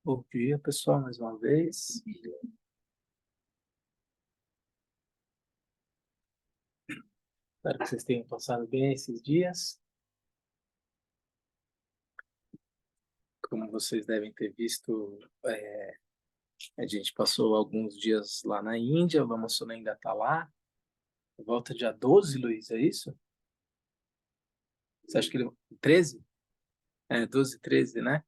Bom dia, pessoal, mais uma vez. Espero que vocês tenham passado bem esses dias. Como vocês devem ter visto, a gente passou alguns dias lá na Índia, o Lama Sona ainda está lá. Volta dia 12, Luiz, é isso? Você acha que ele... 13? 12, 13, né?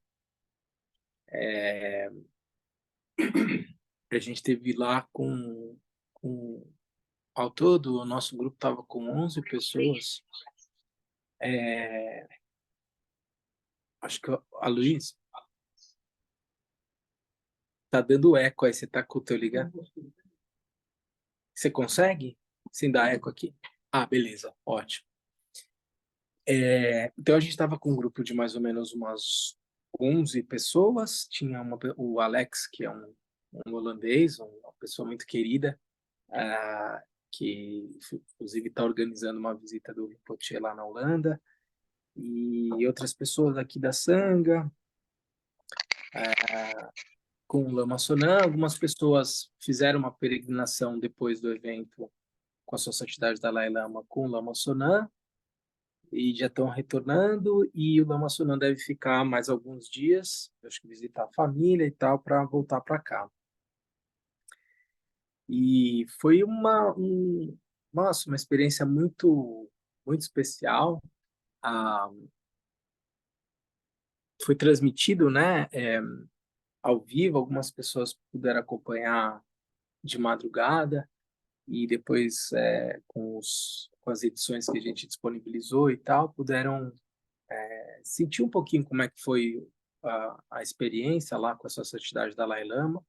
É, a gente teve lá ao todo, o nosso grupo estava com 11 pessoas. É, acho que a Luiz tá dando eco aí, você tá com o teu ligado? Você consegue? Sem dar eco aqui? Ah, beleza, ótimo. Então a gente estava com um grupo de mais ou menos umas 11 pessoas. Tinha o Alex, que é um holandês, uma pessoa muito querida, que inclusive está organizando uma visita do Rinpoche lá na Holanda, e outras pessoas aqui da Sangha, com o Lama Sonam. Algumas pessoas fizeram uma peregrinação depois do evento com a Sua Santidade Dalai Lama com o Lama Sonam, e já estão retornando, e o Lama Sunan deve ficar mais alguns dias, acho que visitar a família e tal, para voltar para cá. E foi nossa, uma experiência muito especial. Ah, foi transmitido, né, ao vivo, algumas pessoas puderam acompanhar de madrugada, e depois, com as edições que a gente disponibilizou e tal, puderam sentir um pouquinho como é que foi a experiência lá com a Sua Santidade Dalai Lama.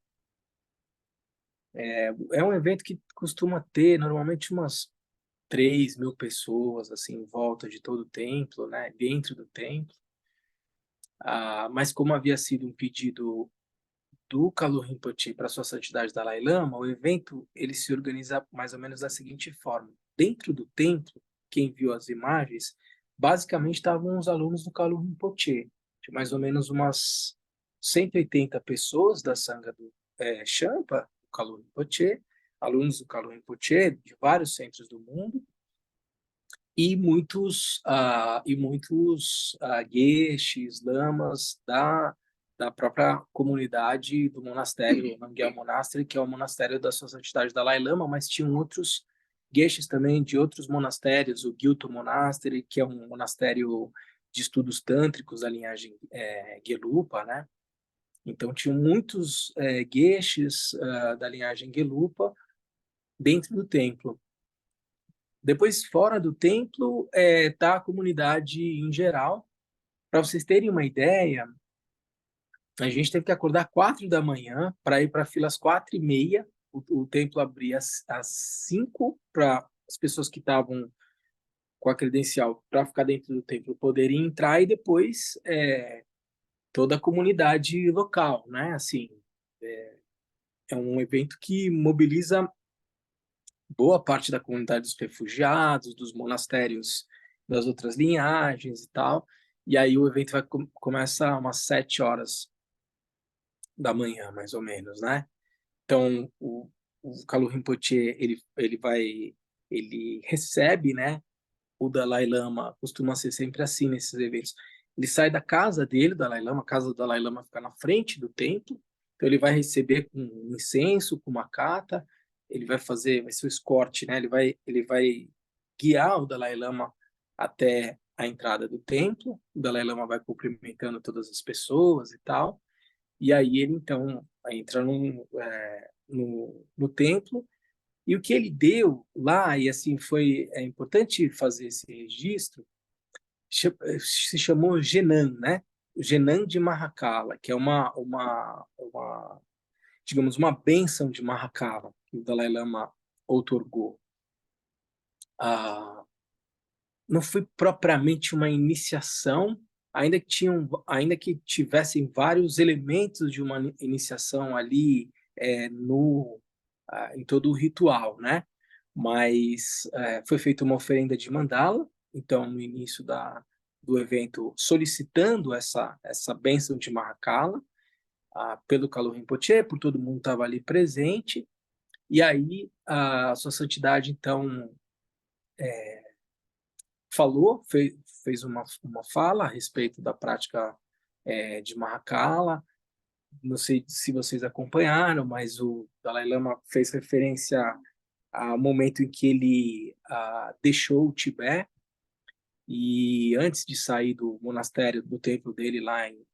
É um evento que costuma ter normalmente umas 3.000 pessoas assim em volta de todo o templo, né, dentro do templo. Mas como havia sido um pedido do Kalu Rinpoche para Sua Santidade Dalai Lama, o evento ele se organiza mais ou menos da seguinte forma: dentro do templo, quem viu as imagens, basicamente estavam os alunos do Kalu Rinpoche, de mais ou menos umas 180 pessoas da Sangha do Champa, do Kalu Rinpoche, alunos do Kalu Rinpoche de vários centros do mundo, e muitos geshes, lamas da própria comunidade do monastério, o Namgyal Monastery, que é o monastério da Sua Santidade Dalai Lama, mas tinham outros geshes também de outros monastérios, o Gyuto Monastery, que é um monastério de estudos tântricos da linhagem Gelupa, né? Então tinham muitos geshes da linhagem Gelupa dentro do templo. Depois, fora do templo, tá a comunidade em geral. Para vocês terem uma ideia, a gente teve que acordar 4 da manhã para ir para a fila às 4:30. O templo abria às 5 para as pessoas que estavam com a credencial para ficar dentro do templo poderem entrar, e depois toda a comunidade local, né? Assim, é um evento que mobiliza boa parte da comunidade dos refugiados, dos monastérios das outras linhagens e tal. E aí o evento começa umas 7 horas da manhã, mais ou menos, né? Então, o Kalu Rinpoche, ele recebe, né? O Dalai Lama costuma ser sempre assim nesses eventos. Ele sai da casa dele, o Dalai Lama, a casa do Dalai Lama fica na frente do templo, então ele vai receber com um incenso, com uma cata, vai ser o escorte, né? Ele vai guiar o Dalai Lama até a entrada do templo. O Dalai Lama vai cumprimentando todas as pessoas e tal. E aí ele então entra no templo, e o que ele deu lá, e assim é importante fazer esse registro, se chamou Genan, né? Genan de Mahakala, que é digamos, uma bênção de Mahakala que o Dalai Lama outorgou. Não foi propriamente uma iniciação, ainda que tivessem vários elementos de uma iniciação ali em todo o ritual, né? Mas foi feita uma oferenda de mandala, então no início do evento, solicitando essa bênção de Mahakala. pelo Kalu Rinpoche, por todo mundo estava ali presente, e aí a Sua Santidade, então, falou, fez uma fala a respeito da prática de Mahakala. Não sei se vocês acompanharam, mas o Dalai Lama fez referência ao momento em que ele deixou o Tibete, e antes de sair do monastério, do templo dele lá em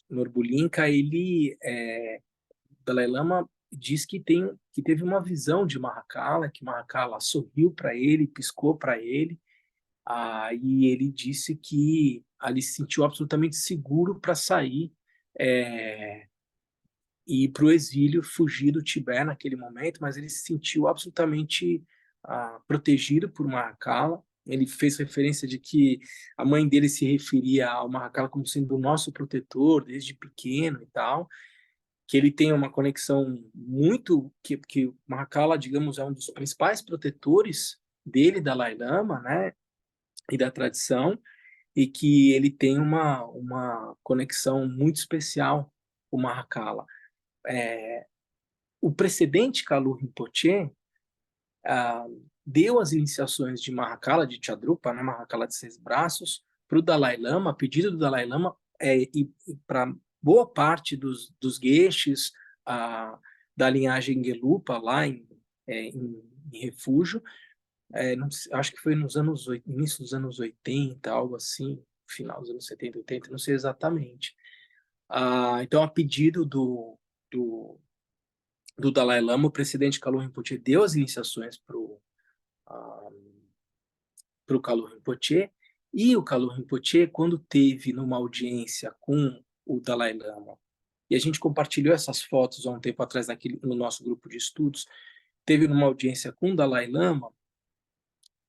Norbulinka, Dalai Lama diz que teve uma visão de Mahakala, que Mahakala sorriu para ele, piscou para ele, e ele disse que ali se sentiu absolutamente seguro para sair e ir para o exílio, fugir do Tibete naquele momento, mas ele se sentiu absolutamente protegido por Mahakala. Ele fez referência de que a mãe dele se referia ao Mahakala como sendo o nosso protetor desde pequeno e tal, que ele tem uma conexão muito, que o Mahakala, digamos, é um dos principais protetores dele, Dalai Lama, né, e da tradição, e que ele tem uma conexão muito especial com o Mahakala. O precedente Kalu Rinpoche deu as iniciações de Mahakala, de Chadrupa, né, Mahakala de 6 braços, para o Dalai Lama, a pedido do Dalai Lama, e para boa parte dos geshes da linhagem Gelupa, lá em refúgio, acho que foi início dos anos 80, algo assim, final dos anos 70, 80, não sei exatamente. Então, a pedido do Dalai Lama, o presidente Kalu Rinpoche deu as iniciações para o Kalu Rinpoche, e o Kalu Rinpoche, quando teve numa audiência com o Dalai Lama, e a gente compartilhou essas fotos há um tempo atrás no nosso grupo de estudos, teve numa audiência com o Dalai Lama,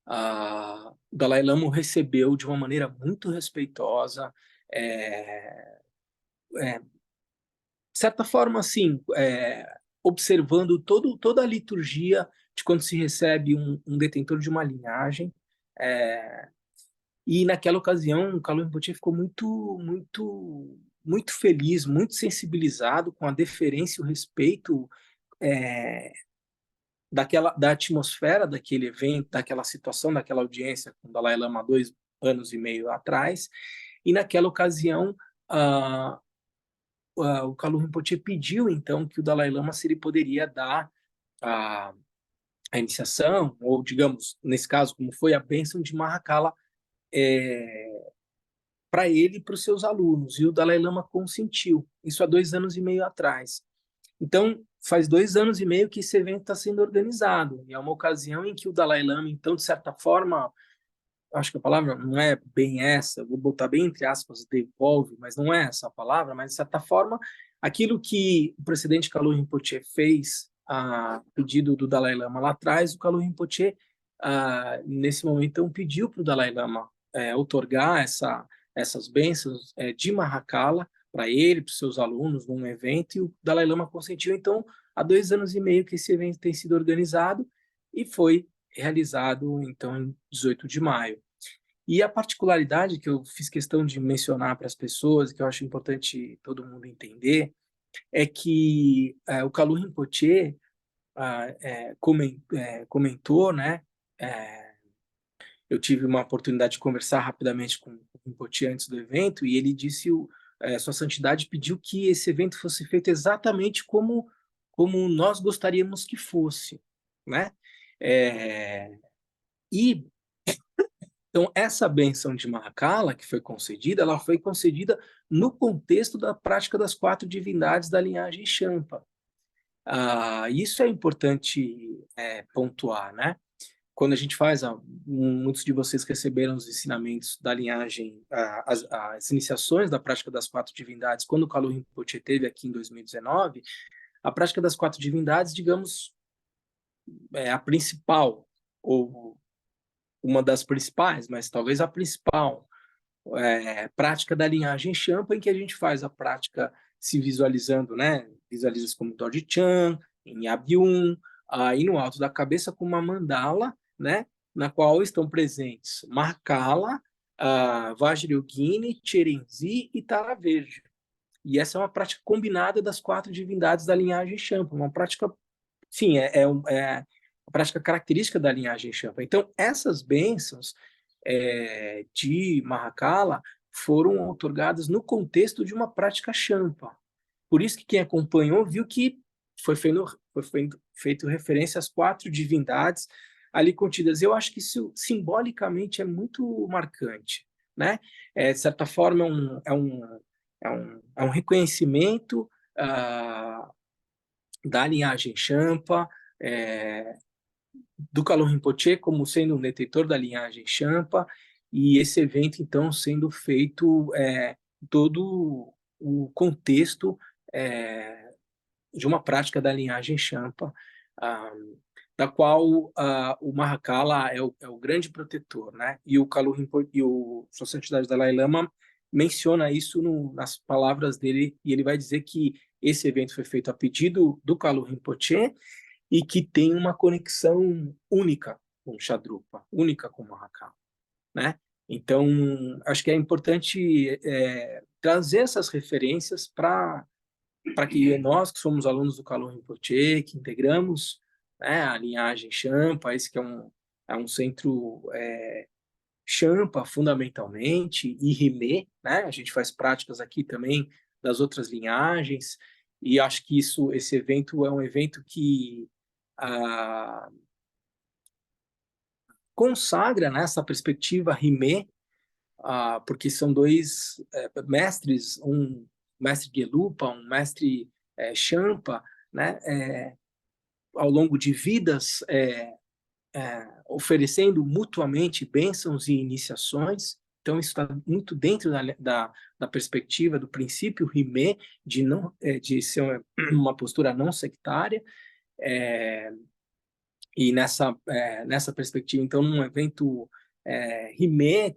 o Dalai Lama o recebeu de uma maneira muito respeitosa, de certa forma, assim, observando toda a liturgia de quando se recebe um detentor de uma linhagem. E naquela ocasião, o Kalu Rinpoche ficou muito, muito, muito feliz, muito sensibilizado com a deferência e o respeito da atmosfera daquele evento, daquela situação, daquela audiência com o Dalai Lama 2 anos e meio atrás. E naquela ocasião, o Kalu Rinpoche pediu, então, que o Dalai Lama, se ele poderia dar a iniciação, ou, digamos, nesse caso, como foi a bênção de Mahakala para ele e para os seus alunos. E o Dalai Lama consentiu. Isso há 2 anos e meio atrás. Então, faz 2 anos e meio que esse evento está sendo organizado. E é uma ocasião em que o Dalai Lama, então, de certa forma, acho que a palavra não é bem essa, vou botar bem entre aspas, devolve, mas não é essa a palavra, mas, de certa forma, aquilo que o presidente Kalu Rinpoche fez a pedido do Dalai Lama lá atrás, o Kalu Rinpoche, nesse momento, então, pediu para o Dalai Lama outorgar essas bênçãos de Mahakala para ele, para os seus alunos, num evento, e o Dalai Lama consentiu. Então, há 2 anos e meio que esse evento tem sido organizado e foi realizado, então, em 18 de maio. E a particularidade que eu fiz questão de mencionar para as pessoas, que eu acho importante todo mundo entender, é que o Kalu Rinpoche comentou, né? Eu tive uma oportunidade de conversar rapidamente com o Rinpoche antes do evento, e ele disse, Sua Santidade pediu que esse evento fosse feito exatamente como nós gostaríamos que fosse, né? E então, essa benção de Mahakala, que foi concedida, ela foi concedida no contexto da prática das 4 divindades da linhagem Champa. Isso é importante pontuar, né? Quando a gente faz, muitos de vocês receberam os ensinamentos da linhagem, as iniciações da prática das 4 divindades, quando o Kalu Rinpoche teve aqui em 2019, a prática das 4 divindades, digamos, é a principal, ou uma das principais, mas talvez a principal prática da linhagem Champa, em que a gente faz a prática se visualizando, né? Visualiza-se como Dorje Chan, em Abyun, e no alto da cabeça com uma mandala, né? Na qual estão presentes Mahakala, Vajrayogini, Cherenzi e Tara Verde. E essa é uma prática combinada das 4 divindades da linhagem Champa, uma prática, sim, é uma prática característica da linhagem Champa. Então, essas bênçãos de Mahakala foram otorgadas no contexto de uma prática Champa. Por isso que quem acompanhou viu que foi feito referência às 4 divindades ali contidas. Eu acho que isso simbolicamente é muito marcante, né? De certa forma, é um reconhecimento da linhagem Champa, do Kalon Rinpoche como sendo um detentor da linhagem Champa, e esse evento, então, sendo feito todo o contexto de uma prática da linhagem Champa, ah, da qual o Mahakala é o grande protetor, né? E o Kalon Rinpoche, e o Sua Santidade Dalai Lama menciona isso nas palavras dele, e ele vai dizer que esse evento foi feito a pedido do Kalon Rinpoche e que tem uma conexão única com Shadrupa, única com Mahakala, né? Então, acho que é importante trazer essas referências para que nós, que somos alunos do Kalon Rinpoche, que integramos, né, a linhagem Champa, esse que é um centro Champa, fundamentalmente, e Rimé, né? A gente faz práticas aqui também das outras linhagens, e acho que esse evento é um evento que consagra, né, essa perspectiva Rimé, porque são dois mestres, um mestre Gelupa, um mestre Champa, né, ao longo de vidas, oferecendo mutuamente bênçãos e iniciações. Então, isso está muito dentro da perspectiva do princípio Rimé, de ser uma postura não sectária, e nessa perspectiva, então, num evento Rimé,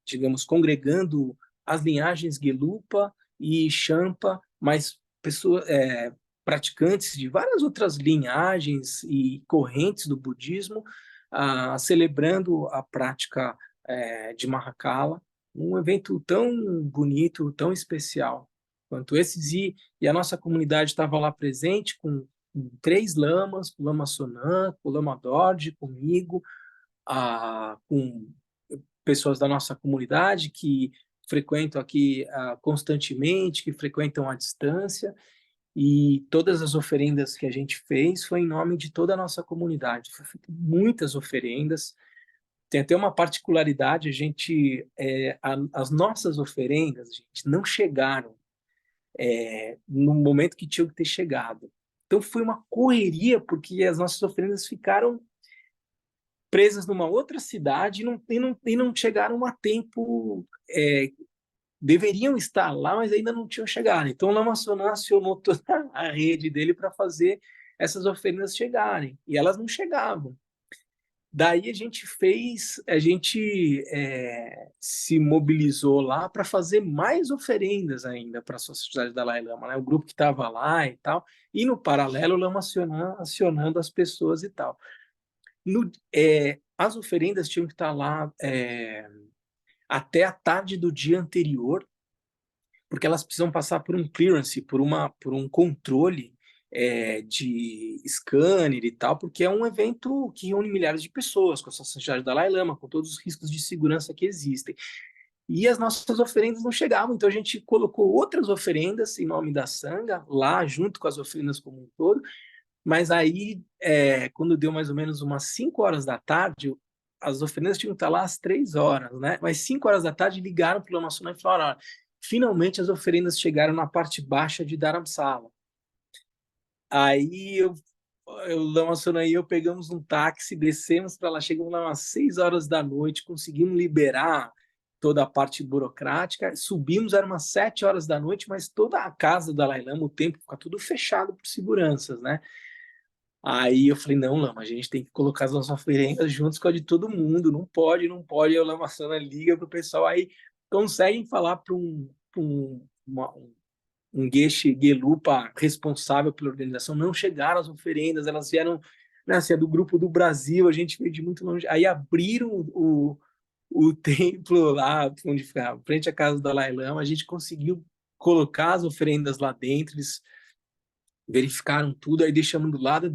digamos, congregando as linhagens Gelupa e Champa, mas pessoas, praticantes de várias outras linhagens e correntes do budismo, celebrando a prática de Mahakala, um evento tão bonito, tão especial quanto esses, e a nossa comunidade estava lá presente com 3 lamas, com o Lama Sonan, com o Lama Dorje, comigo, com pessoas da nossa comunidade que frequentam aqui constantemente, que frequentam à distância, e todas as oferendas que a gente fez foi em nome de toda a nossa comunidade. Foi feito muitas oferendas. Tem até uma particularidade, as nossas oferendas, gente, não chegaram no momento que tinham que ter chegado. Então foi uma correria, porque as nossas oferendas ficaram presas numa outra cidade e não chegaram a tempo. Deveriam estar lá, mas ainda não tinham chegado. Então o Lama Sonan acionou toda a rede dele para fazer essas oferendas chegarem, e elas não chegavam. Daí a gente se mobilizou lá para fazer mais oferendas ainda para a Sociedade da Dalai Lama, né? O grupo que estava lá e tal, e no paralelo o Lama acionando as pessoas e tal. As oferendas tinham que estar lá até a tarde do dia anterior, porque elas precisam passar por um clearance, por um controle de scanner e tal, porque é um evento que reúne milhares de pessoas, com a Sociedade da Dalai Lama, com todos os riscos de segurança que existem. E as nossas oferendas não chegavam, então a gente colocou outras oferendas em nome da Sangha, lá junto com as oferendas como um todo, mas aí, quando deu mais ou menos umas 5 horas da tarde, as oferendas tinham que estar lá às 3 horas, né? Mas 5 horas da tarde ligaram para o Lama Sonan e falaram: olha, finalmente as oferendas chegaram na parte baixa de Dharamsala. Aí eu Lama Sonan e eu pegamos um táxi, descemos para lá, chegamos lá umas 6 horas da noite, conseguimos liberar toda a parte burocrática, subimos, eram umas 7 horas da noite, mas toda a casa do Dalai Lama, o templo, fica tudo fechado por seguranças, né? Aí eu falei, não, Lama, a gente tem que colocar as nossas oferendas juntos com a de todo mundo, não pode, não pode. Aí o Lama Sana liga pro pessoal, aí conseguem falar para um Geshe Gelupa responsável pela organização, não chegaram as oferendas, elas vieram, né, assim, é do grupo do Brasil, a gente veio de muito longe. Aí abriram o templo lá, onde fica, frente à casa do Dalai Lama, a gente conseguiu colocar as oferendas lá dentro, eles verificaram tudo, aí deixamos do lado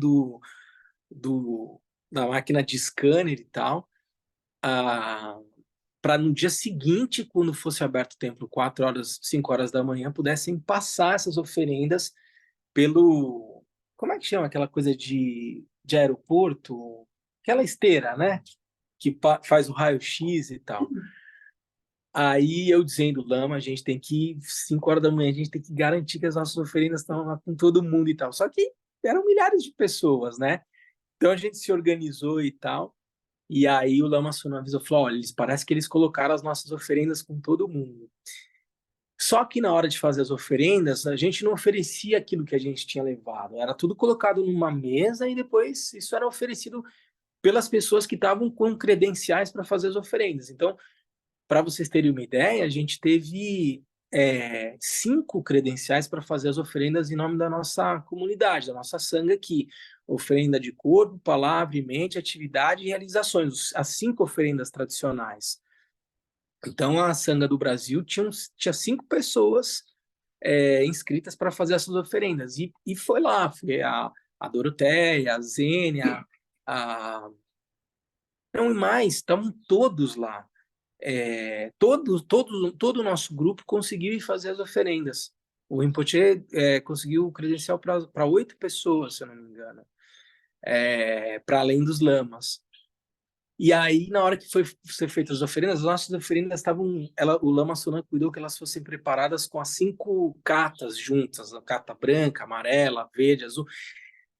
da máquina de scanner e tal, para no dia seguinte, quando fosse aberto o templo, 4 horas, 5 horas da manhã, pudessem passar essas oferendas pelo... Como é que chama aquela coisa de aeroporto? Aquela esteira, né? Que faz o raio-x e tal. Aí eu dizendo, Lama, a gente tem que, 5 horas da manhã, a gente tem que garantir que as nossas oferendas estão lá com todo mundo e tal. Só que eram milhares de pessoas, né? Então a gente se organizou e tal. E aí o Lama Sunan avisou, falou, olha, parece que eles colocaram as nossas oferendas com todo mundo. Só que na hora de fazer as oferendas, a gente não oferecia aquilo que a gente tinha levado. Era tudo colocado numa mesa e depois isso era oferecido pelas pessoas que estavam com credenciais para fazer as oferendas. Então, para vocês terem uma ideia, a gente teve 5 credenciais para fazer as oferendas em nome da nossa comunidade, da nossa sanga aqui. Oferenda de corpo, palavra e mente, atividade e realizações, as 5 oferendas tradicionais. Então, a sanga do Brasil tinha 5 pessoas inscritas para fazer essas oferendas. E foi lá, foi a Doroteia, a Zênia, a... Não, e mais, estavam todos lá. Todo o nosso grupo conseguiu ir fazer as oferendas. O Rinpoche conseguiu credencial para 8 pessoas, se eu não me engano, para além dos lamas. E aí, na hora que foi ser feitas as oferendas, as nossas oferendas estavam... o Lama Sonan cuidou que elas fossem preparadas com as 5 catas juntas, a cata branca, amarela, verde, azul.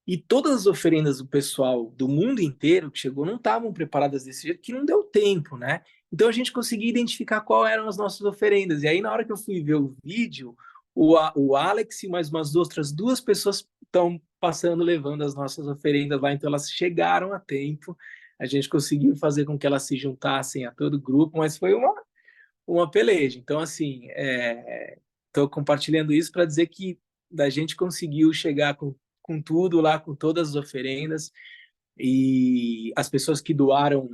E todas as oferendas do pessoal do mundo inteiro que chegou não estavam preparadas desse jeito, que não deu tempo, né? Então a gente conseguia identificar qual eram as nossas oferendas. E aí, na hora que eu fui ver o vídeo, o Alex e mais umas outras 2 pessoas estão passando, levando as nossas oferendas lá. Então elas chegaram a tempo. A gente conseguiu fazer com que elas se juntassem a todo o grupo, mas foi uma peleja. Então, assim, estou compartilhando isso para dizer que a gente conseguiu chegar com tudo lá, com todas as oferendas, e as pessoas que doaram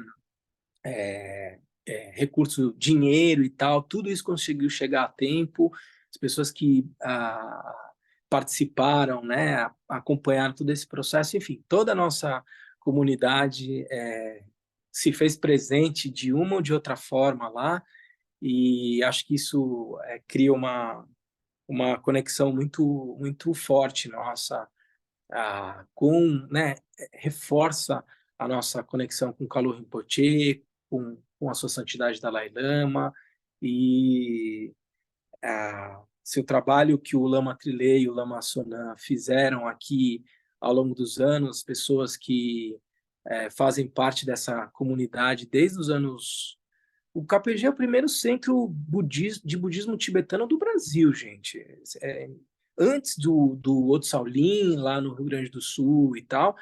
recurso, dinheiro e tal, tudo isso conseguiu chegar a tempo, as pessoas que participaram, né, acompanharam todo esse processo, enfim, toda a nossa comunidade se fez presente de uma ou de outra forma lá, e acho que isso cria uma conexão muito, muito forte nossa, né, reforça a nossa conexão com o Kalu Rinpoche, com a sua santidade Dalai Lama, e se o trabalho que o Lama Trilei e o Lama Sonan fizeram aqui ao longo dos anos, pessoas que fazem parte dessa comunidade desde os anos... O KPG é o primeiro centro de budismo tibetano do Brasil, gente. Antes do Otto Saulin, lá no Rio Grande do Sul e tal,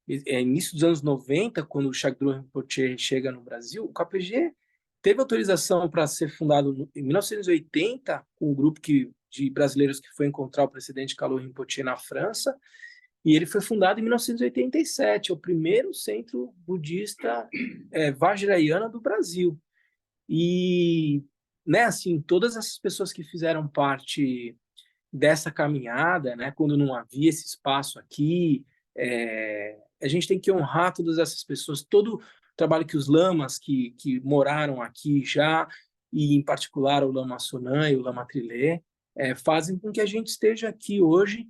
início dos anos 90, quando o Shagdru Rinpoche chega no Brasil, o KPG teve autorização para ser fundado em 1980, com um grupo de brasileiros que foi encontrar o presidente Kalu Rinpoche na França, e ele foi fundado em 1987, é o primeiro centro budista vajrayana do Brasil. E, né, assim, todas essas pessoas que fizeram parte dessa caminhada, né, quando não havia esse espaço aqui, a gente tem que honrar todas essas pessoas, todo o trabalho que os lamas que moraram aqui já, e em particular o Lama Sonan e o Lama Trilé, fazem com que a gente esteja aqui hoje,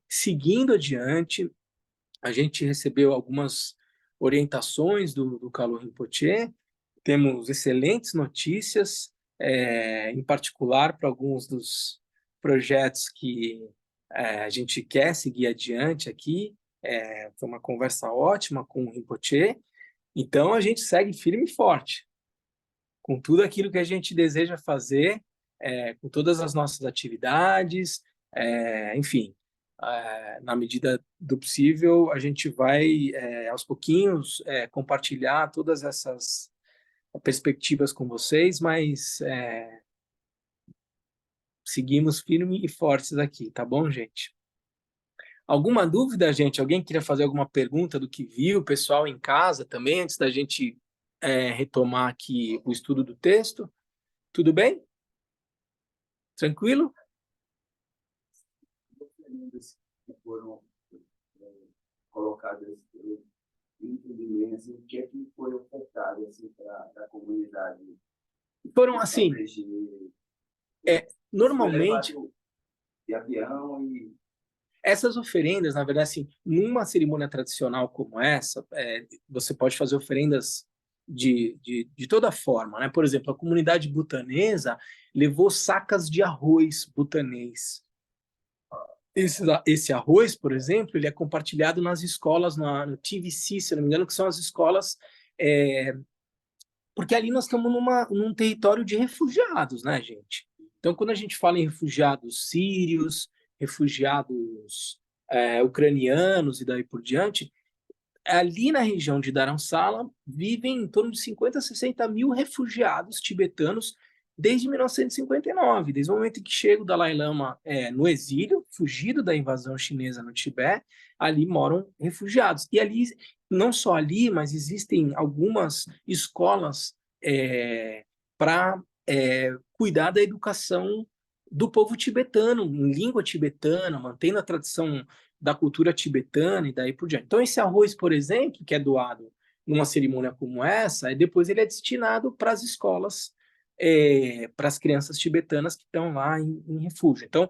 seguindo adiante. A gente recebeu algumas orientações do Kalu Rinpoche, temos excelentes notícias, em particular para alguns dos projetos que a gente quer seguir adiante aqui. Foi uma conversa ótima com o Rinpoche, então a gente segue firme e forte, com tudo aquilo que a gente deseja fazer, com todas as nossas atividades, enfim, na medida do possível, a gente vai, aos pouquinhos, compartilhar todas essas perspectivas com vocês, mas seguimos firmes e fortes aqui, tá bom, gente? Alguma dúvida, gente? Alguém queria fazer alguma pergunta do que viu, pessoal em casa também, antes da gente retomar aqui o estudo do texto? Tudo bem? Tranquilo? Que foram colocadas dentro de mim, assim, o que é que foi ofertado assim, para a comunidade? Foram assim, normalmente, de avião e... essas oferendas, na verdade, assim, numa cerimônia tradicional como essa, você pode fazer oferendas de toda forma, né? Por exemplo, a comunidade butanesa levou sacas de arroz butanês. Esse arroz, por exemplo, ele é compartilhado nas escolas, no TVC, se não me engano, que são as escolas, porque ali nós estamos num território de refugiados, né, gente? Então, quando a gente fala em refugiados sírios, refugiados ucranianos e daí por diante, ali na região de Dharamsala vivem em torno de 50 a 60 mil refugiados tibetanos desde 1959, desde o momento em que chega o Dalai Lama no exílio, fugido da invasão chinesa no Tibete, ali moram refugiados. E ali, não só ali, mas existem algumas escolas para cuidar da educação do povo tibetano, em língua tibetana, mantendo a tradição da cultura tibetana e daí por diante. Então, esse arroz, por exemplo, que é doado numa cerimônia como essa, depois ele é destinado para as escolas, para as crianças tibetanas que estão lá em refúgio. Então,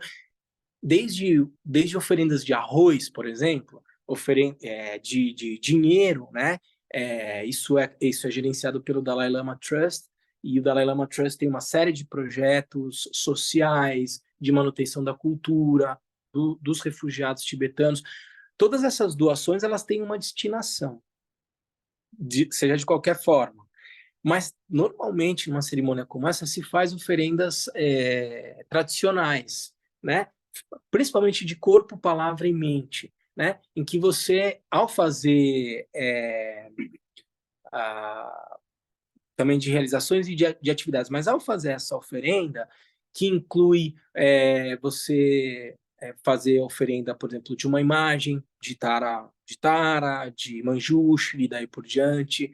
desde oferendas de arroz, por exemplo, de dinheiro, né? Isso é gerenciado pelo Dalai Lama Trust, e o Dalai Lama Trust tem uma série de projetos sociais, de manutenção da cultura, dos refugiados tibetanos. Todas essas doações, elas têm uma destinação, seja de qualquer forma. Mas, normalmente, numa cerimônia como essa, se faz oferendas tradicionais, né? Principalmente de corpo, palavra e mente, né? Em que você, ao fazer também de realizações e de atividades, mas ao fazer essa oferenda, que inclui você fazer a oferenda, por exemplo, de uma imagem de Manjushri, e daí por diante,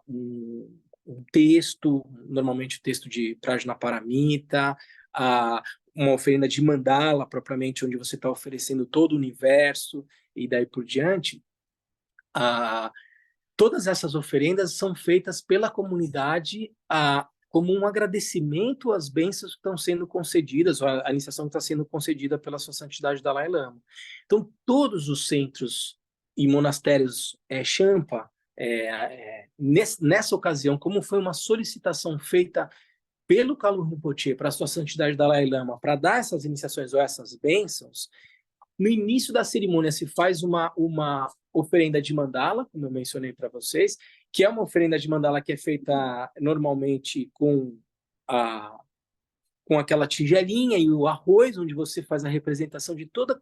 um texto, normalmente o texto de Prajnaparamita, uma oferenda de mandala, propriamente, onde você está oferecendo todo o universo, e daí por diante, todas essas oferendas são feitas pela comunidade como um agradecimento às bênçãos que estão sendo concedidas, ou a iniciação que está sendo concedida pela Sua Santidade Dalai Lama. Então, todos os centros e monastérios Champa, nessa ocasião, como foi uma solicitação feita pelo Kalu Rinpoche para a Sua Santidade Dalai Lama para dar essas iniciações ou essas bênçãos, no início da cerimônia se faz uma oferenda de mandala, como eu mencionei para vocês, que é uma oferenda de mandala que é feita normalmente com aquela tigelinha e o arroz, onde você faz a representação de toda a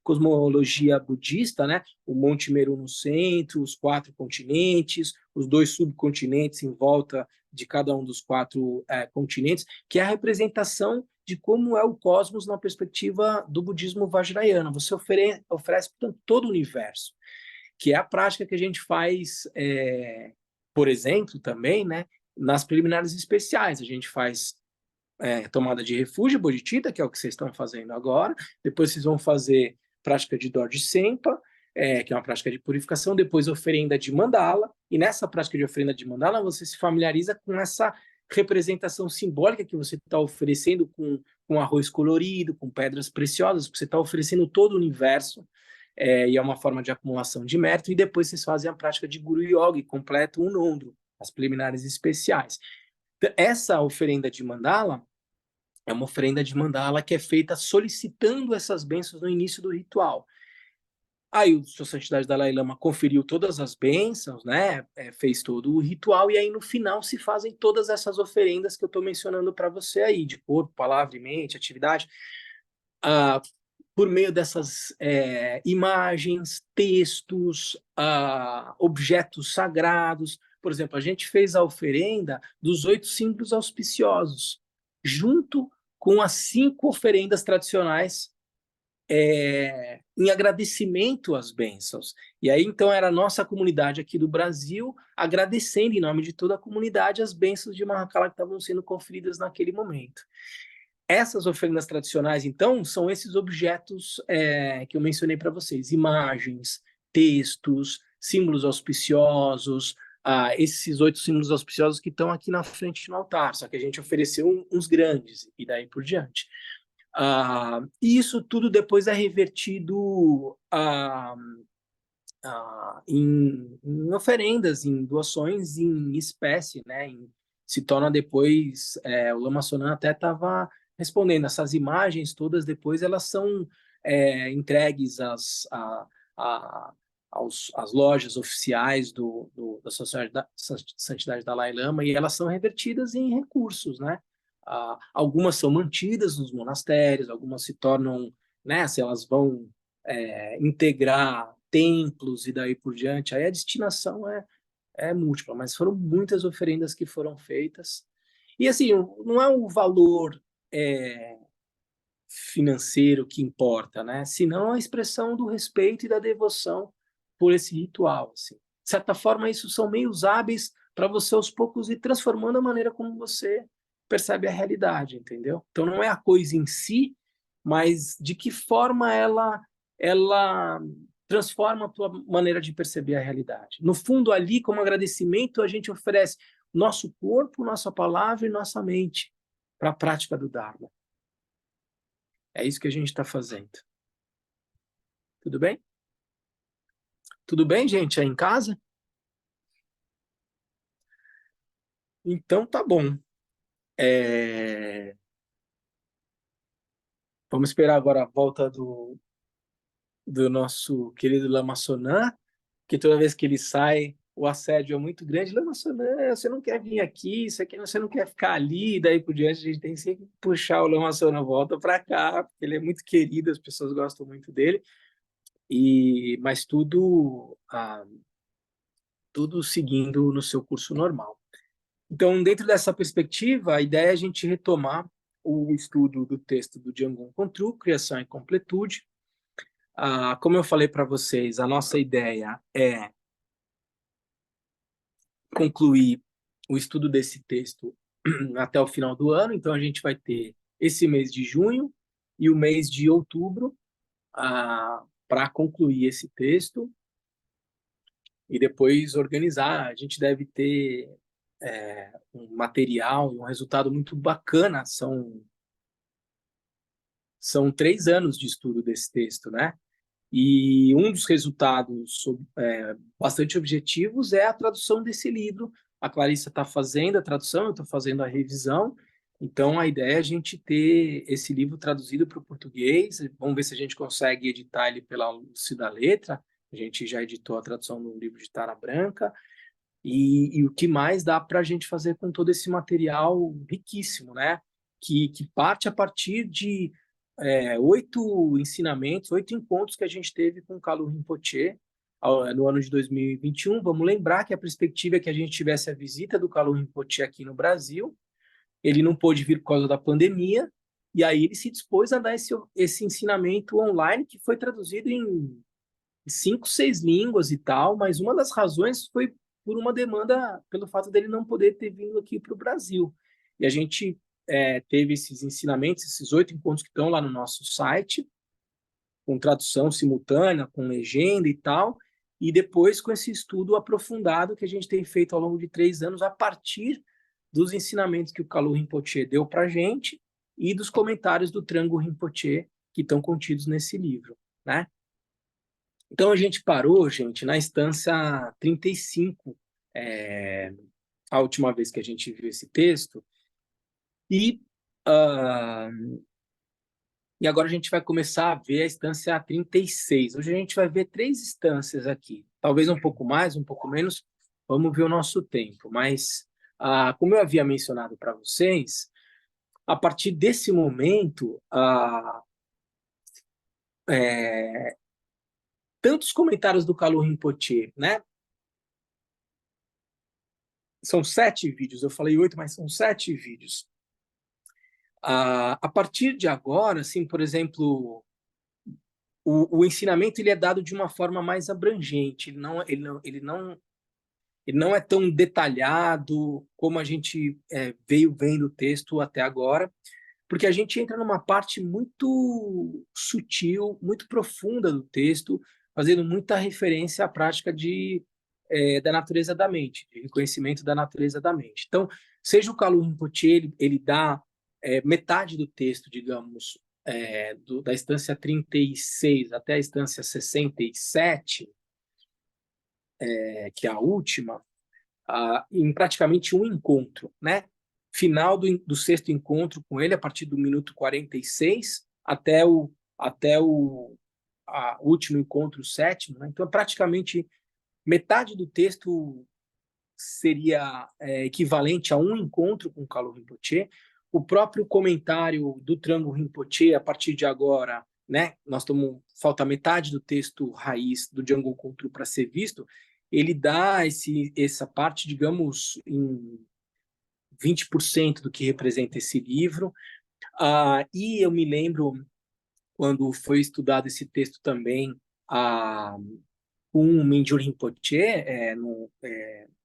cosmologia budista, né? O Monte Meru no centro, os 4 continentes, os 2 subcontinentes em volta de cada um dos 4 continentes, que é a representação de como é o cosmos na perspectiva do budismo vajrayana. Você oferece, portanto, todo o universo, que é a prática que a gente faz, por exemplo, também, né? Nas preliminares especiais. A gente faz tomada de refúgio, bodhicitta, que é o que vocês estão fazendo agora. Depois vocês vão fazer prática de Dorje Sempa, que é uma prática de purificação. Depois oferenda de mandala. E nessa prática de oferenda de mandala, você se familiariza com essa representação simbólica que você está oferecendo com arroz colorido, com pedras preciosas, porque você está oferecendo todo o universo. E é uma forma de acumulação de mérito. E depois vocês fazem a prática de Guru Yoga e completam o Nondro, as preliminares especiais. Essa oferenda de mandala é uma oferenda de mandala que é feita solicitando essas bênçãos no início do ritual. Aí o Sua Santidade Dalai Lama conferiu todas as bênçãos, né? Fez todo o ritual, e aí no final se fazem todas essas oferendas que eu estou mencionando para você aí, de corpo, palavra e mente, atividade, por meio dessas imagens, textos, objetos sagrados. Por exemplo, a gente fez a oferenda dos 8 símbolos auspiciosos, junto com as 5 oferendas tradicionais em agradecimento às bênçãos. E aí, então, era a nossa comunidade aqui do Brasil agradecendo em nome de toda a comunidade as bênçãos de Mahakala que estavam sendo conferidas naquele momento. essas oferendas tradicionais, então, são esses objetos que eu mencionei para vocês: imagens, textos, símbolos auspiciosos, esses 8 símbolos auspiciosos que estão aqui na frente no altar, só que a gente ofereceu uns grandes e daí por diante. E isso tudo depois é revertido em oferendas, em doações em espécie, né? Se torna depois, o Lama Sonan até estava respondendo, essas imagens todas depois elas são entregues às lojas oficiais da Santidade Dalai Lama, e elas são revertidas em recursos, né? Algumas são mantidas nos monastérios, algumas se tornam, né, se elas vão integrar templos e daí por diante, aí a destinação é múltipla, mas foram muitas oferendas que foram feitas. E assim, não é o valor financeiro que importa, né? Senão a expressão do respeito e da devoção por esse ritual. Assim. De certa forma, isso são meios hábeis para você aos poucos ir transformando a maneira como você percebe a realidade, entendeu? Então não é a coisa em si, mas de que forma ela transforma a tua maneira de perceber a realidade. No fundo, ali, como agradecimento, a gente oferece nosso corpo, nossa palavra e nossa mente para a prática do Dharma. É isso que a gente está fazendo. Tudo bem? Tudo bem, gente, aí em casa? Então tá bom. Vamos esperar agora a volta do nosso querido Lama Sonan, que toda vez que ele sai, o assédio é muito grande. Lama Sonan, você não quer vir aqui, você não quer ficar ali, daí por diante a gente tem que sempre puxar o Lama Sonan volta para cá, porque ele é muito querido, as pessoas gostam muito dele. Mas tudo seguindo no seu curso normal. Então, dentro dessa perspectiva, a ideia é a gente retomar o estudo do texto do Django Contru, Criação e Completude. Como eu falei para vocês, a nossa ideia é concluir o estudo desse texto até o final do ano. Então, a gente vai ter esse mês de junho e o mês de outubro para concluir esse texto e depois organizar. A gente deve ter um material, um resultado muito bacana. São 3 anos de estudo desse texto, né? E um dos resultados bastante objetivos é a tradução desse livro. A Clarissa está fazendo a tradução, eu estou fazendo a revisão. Então, a ideia é a gente ter esse livro traduzido para o português. Vamos ver se a gente consegue editar ele pela Luz da Letra. A gente já editou a tradução do livro de Tara Branca. E o que mais dá para a gente fazer com todo esse material riquíssimo, né? Que parte a partir de 8 ensinamentos, 8 encontros que a gente teve com o Kalu Rinpoche no ano de 2021. Vamos lembrar que a perspectiva é que a gente tivesse a visita do Kalu Rinpoche aqui no Brasil. Ele não pôde vir por causa da pandemia, e aí ele se dispôs a dar esse ensinamento online, que foi traduzido em 5, 6 línguas e tal, mas uma das razões foi por uma demanda, pelo fato dele não poder ter vindo aqui para o Brasil. E a gente teve esses ensinamentos, esses 8 encontros que estão lá no nosso site, com tradução simultânea, com legenda e tal, e depois com esse estudo aprofundado que a gente tem feito ao longo de 3 anos, a partir dos ensinamentos que o Kalu Rinpoche deu para a gente e dos comentários do Trango Rinpoche que estão contidos nesse livro, né? Então, a gente parou, gente, na instância 35, a última vez que a gente viu esse texto, e, e agora a gente vai começar a ver a instância 36. Hoje a gente vai ver 3 instâncias aqui, talvez um pouco mais, um pouco menos, vamos ver o nosso tempo, mas, como eu havia mencionado para vocês, a partir desse momento, tantos comentários do Kalu Rinpoche, né? São 7 vídeos, eu falei 8, mas são 7 vídeos. A partir de agora, assim, por exemplo, o ensinamento ele é dado de uma forma mais abrangente, ele não é tão detalhado como a gente veio vendo o texto até agora, porque a gente entra numa parte muito sutil, muito profunda do texto, fazendo muita referência à prática da natureza da mente, de reconhecimento da natureza da mente. Então, seja o Kalu Rinpoche, ele dá metade do texto, digamos, da instância 36 até a instância 67, que é a última, em praticamente um encontro, né? Final do sexto encontro com ele, a partir do minuto 46 até o último encontro, o sétimo, né? Então, praticamente metade do texto seria equivalente a um encontro com o Kalu Rinpoche. O próprio comentário do Trango Rinpoche, a partir de agora, né, falta metade do texto raiz do Django Kontru para ser visto, ele dá essa parte, digamos, em 20% do que representa esse livro. E eu me lembro, quando foi estudado esse texto também, com o Mingyur Rinpoche,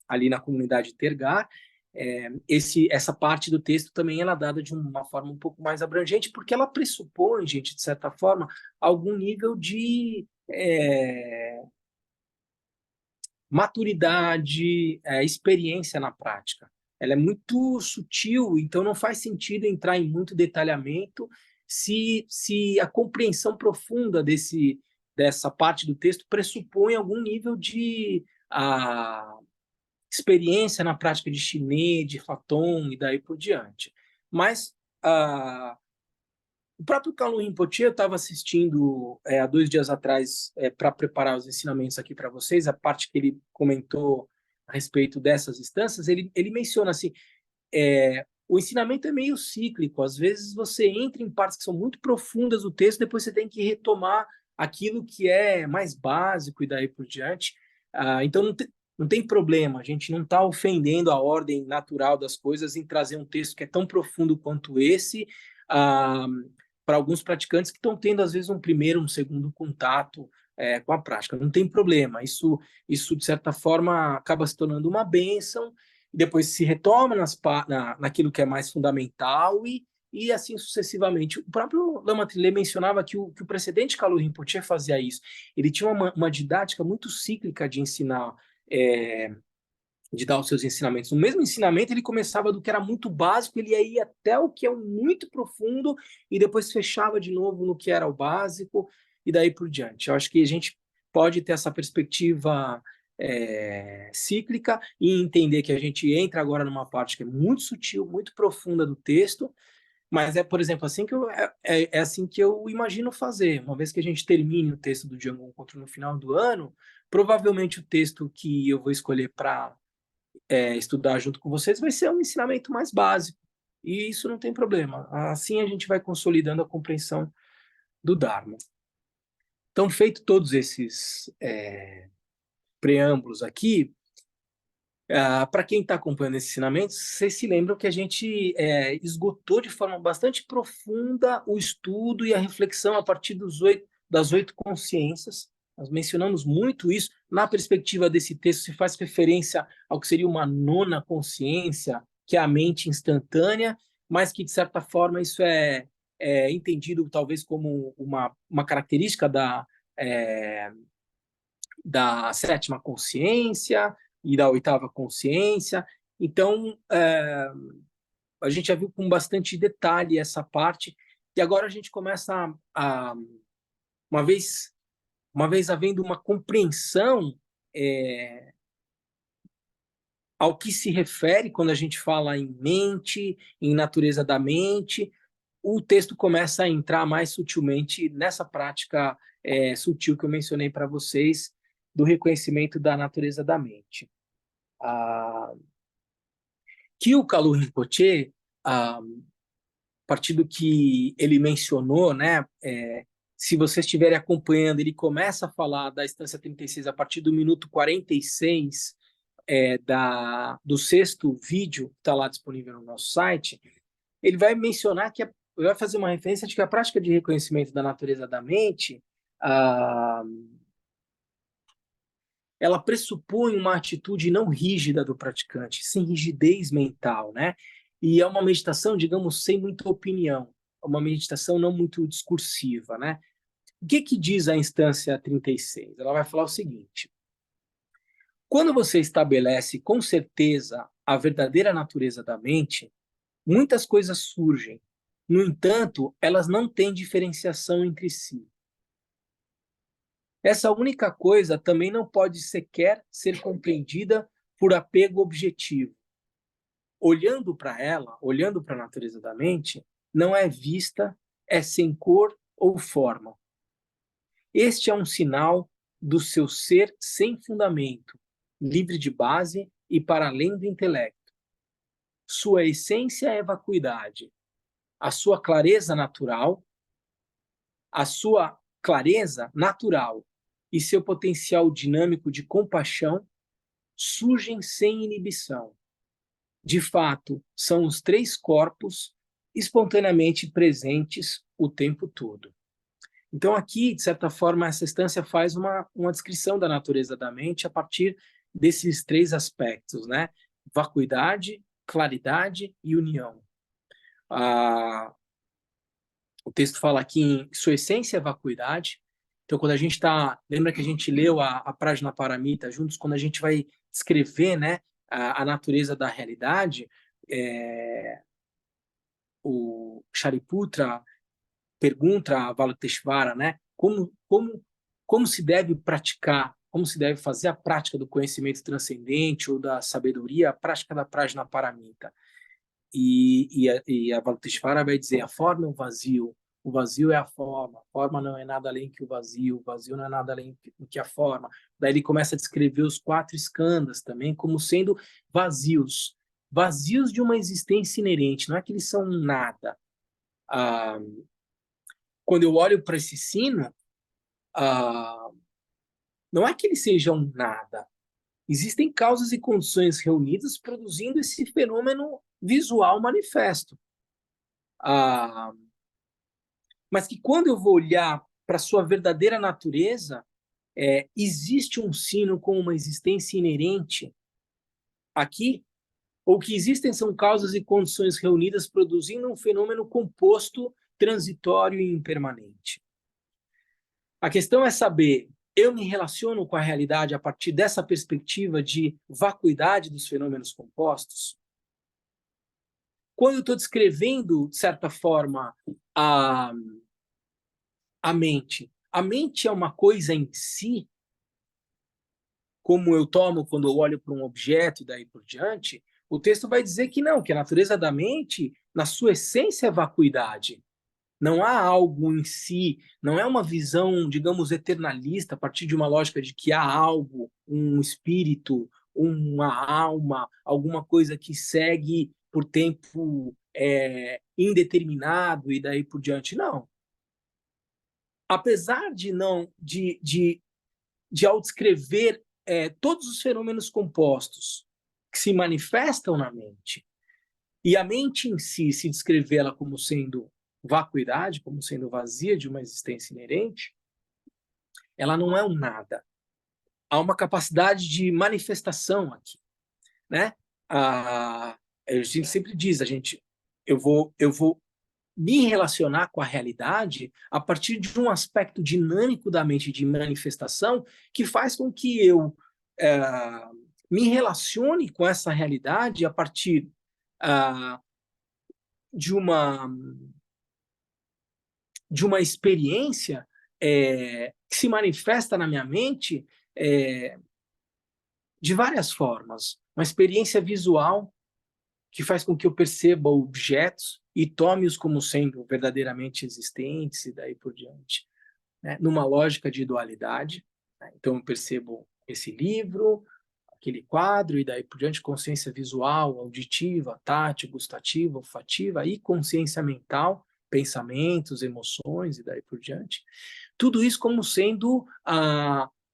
ali na comunidade Tergar, essa parte do texto também ela é dada de uma forma um pouco mais abrangente, porque ela pressupõe, gente, de certa forma, algum nível de maturidade, experiência na prática. Ela é muito sutil, então não faz sentido entrar em muito detalhamento se a compreensão profunda dessa parte do texto pressupõe algum nível de experiência na prática de chinês, de Faton e daí por diante. Mas o próprio Kalu Rinpoche, eu estava assistindo há 2 dias atrás, para preparar os ensinamentos aqui para vocês, a parte que ele comentou a respeito dessas instâncias, ele menciona assim, o ensinamento é meio cíclico, às vezes você entra em partes que são muito profundas do texto, depois você tem que retomar aquilo que é mais básico e daí por diante. Então não tem problema, a gente não está ofendendo a ordem natural das coisas em trazer um texto que é tão profundo quanto esse, para alguns praticantes que estão tendo, às vezes, um primeiro, um segundo contato com a prática. Não tem problema. Isso, de certa forma, acaba se tornando uma bênção, e depois se retoma naquilo que é mais fundamental e assim sucessivamente. O próprio Lama Trilê mencionava que o precedente Kalu Rinpoche fazia isso. Ele tinha uma didática muito cíclica de ensinar, de dar os seus ensinamentos. No mesmo ensinamento, ele começava do que era muito básico, ele ia até o que é muito profundo, e depois fechava de novo no que era o básico, e daí por diante. Eu acho que a gente pode ter essa perspectiva cíclica e entender que a gente entra agora numa parte que é muito sutil, muito profunda do texto, mas por exemplo, assim que eu imagino fazer. Uma vez que a gente termine o texto do Django Encontro no final do ano, provavelmente o texto que eu vou escolher para estudar junto com vocês vai ser um ensinamento mais básico. E isso não tem problema. Assim a gente vai consolidando a compreensão do Dharma. Então, feito todos esses preâmbulos aqui, para quem está acompanhando esses ensinamentos, vocês se lembram que a gente esgotou de forma bastante profunda o estudo e a reflexão a partir das 8 consciências. Nós mencionamos muito isso. Na perspectiva desse texto, se faz referência ao que seria uma 9ª consciência, que é a mente instantânea, mas que, de certa forma, isso é entendido talvez como uma característica da 7ª consciência e da 8ª consciência. Então, a gente já viu com bastante detalhe essa parte, e agora a gente começa uma vez havendo uma compreensão ao que se refere quando a gente fala em mente, em natureza da mente, o texto começa a entrar mais sutilmente nessa prática sutil que eu mencionei para vocês, do reconhecimento da natureza da mente. Que o Kalu Rinpoche, a partir do que ele mencionou, né, se vocês estiverem acompanhando, ele começa a falar da instância 36 a partir do minuto 46 do 6º vídeo, que está lá disponível no nosso site. Ele vai mencionar vai fazer uma referência de que a prática de reconhecimento da natureza da mente ela pressupõe uma atitude não rígida do praticante, sem rigidez mental, né? E é uma meditação, digamos, sem muita opinião. uma meditação não muito discursiva, né? O que diz a instância 36? Ela vai falar o seguinte: quando você estabelece com certeza a verdadeira natureza da mente, muitas coisas surgem. No entanto, elas não têm diferenciação entre si. Essa única coisa também não pode sequer ser compreendida por apego objetivo. Olhando para ela, olhando para a natureza da mente, não é vista, é sem cor ou forma. Este é um sinal do seu ser sem fundamento, livre de base e para além do intelecto. Sua essência é vacuidade. A sua clareza natural, e seu potencial dinâmico de compaixão surgem sem inibição. De fato, são os três corpos espontaneamente presentes o tempo todo. Então, aqui, de certa forma, essa instância faz uma descrição da natureza da mente a partir desses três aspectos, né? Vacuidade, claridade e união. O texto fala aqui em sua essência é vacuidade. Então, quando a gente está... Lembra que a gente leu a Prajnaparamita juntos? Quando a gente vai descrever, né, a natureza da realidade, o Shariputra pergunta a Avalokiteshvara, né, como se deve praticar, como se deve fazer a prática do conhecimento transcendente ou da sabedoria, a prática da Prajnaparamita. E a Avalokiteshvara vai dizer: a forma é o vazio é a forma não é nada além que o vazio não é nada além que a forma. Daí ele começa a descrever os 4 skandhas também como sendo vazios de uma existência inerente, não é que eles são nada. Quando eu olho para esse sino, não é que eles sejam nada. Existem causas e condições reunidas produzindo esse fenômeno visual manifesto. Mas que quando eu vou olhar para sua verdadeira natureza, existe um sino com uma existência inerente aqui, ou que existem são causas e condições reunidas produzindo um fenômeno composto, transitório e impermanente. A questão é saber, eu me relaciono com a realidade a partir dessa perspectiva de vacuidade dos fenômenos compostos? Quando eu estou descrevendo, de certa forma, a mente é uma coisa em si, como eu tomo quando eu olho para um objeto e daí por diante, o texto vai dizer que não, que a natureza da mente, na sua essência, é vacuidade. Não há algo em si, não é uma visão, digamos, eternalista, a partir de uma lógica de que há algo, um espírito, uma alma, alguma coisa que segue por tempo indeterminado e daí por diante. Não. Apesar de ao descrever todos os fenômenos compostos que se manifestam na mente, e a mente em si se descrever ela como sendo vacuidade, como sendo vazia de uma existência inerente, ela não é um nada. Há uma capacidade de manifestação aqui, né? A gente sempre diz, eu vou me relacionar com a realidade a partir de um aspecto dinâmico da mente de manifestação que faz com que eu me relacione com essa realidade a partir de uma experiência que se manifesta na minha mente de várias formas. Uma experiência visual que faz com que eu perceba objetos e tome-os como sendo verdadeiramente existentes e daí por diante, né? Numa lógica de dualidade, né? Então eu percebo esse livro, aquele quadro e daí por diante, consciência visual, auditiva, tátil, gustativa, olfativa e consciência mental, pensamentos, emoções e daí por diante. Tudo isso como sendo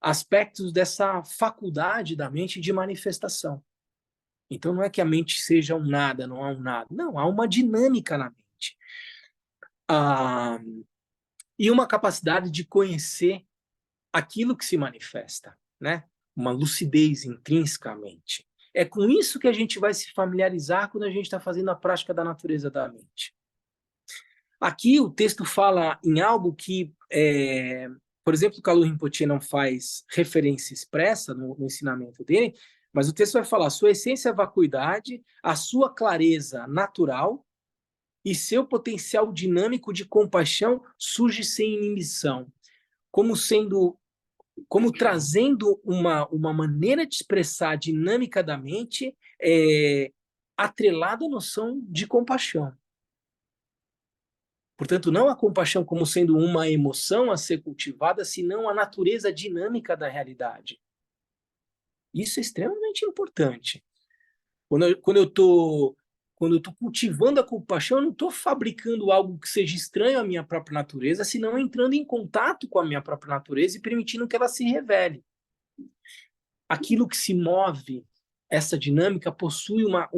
aspectos dessa faculdade da mente de manifestação. Então não é que a mente seja um nada, não há um nada. Não, há uma dinâmica na mente. E uma capacidade de conhecer aquilo que se manifesta, né? Uma lucidez intrinsecamente. É com isso que a gente vai se familiarizar quando a gente está fazendo a prática da natureza da mente. Aqui o texto fala em algo que, por exemplo, o Kalu Rinpoche não faz referência expressa no ensinamento dele, mas o texto vai falar: sua essência é a vacuidade, a sua clareza natural e seu potencial dinâmico de compaixão surge sem inibição, como trazendo uma maneira de expressar a dinâmica da mente atrelada à noção de compaixão. Portanto, não a compaixão como sendo uma emoção a ser cultivada, senão a natureza dinâmica da realidade. Isso é extremamente importante. Quando eu estou cultivando a compaixão, eu não estou fabricando algo que seja estranho à minha própria natureza, senão entrando em contato com a minha própria natureza e permitindo que ela se revele. Aquilo que se move, essa dinâmica, possui uma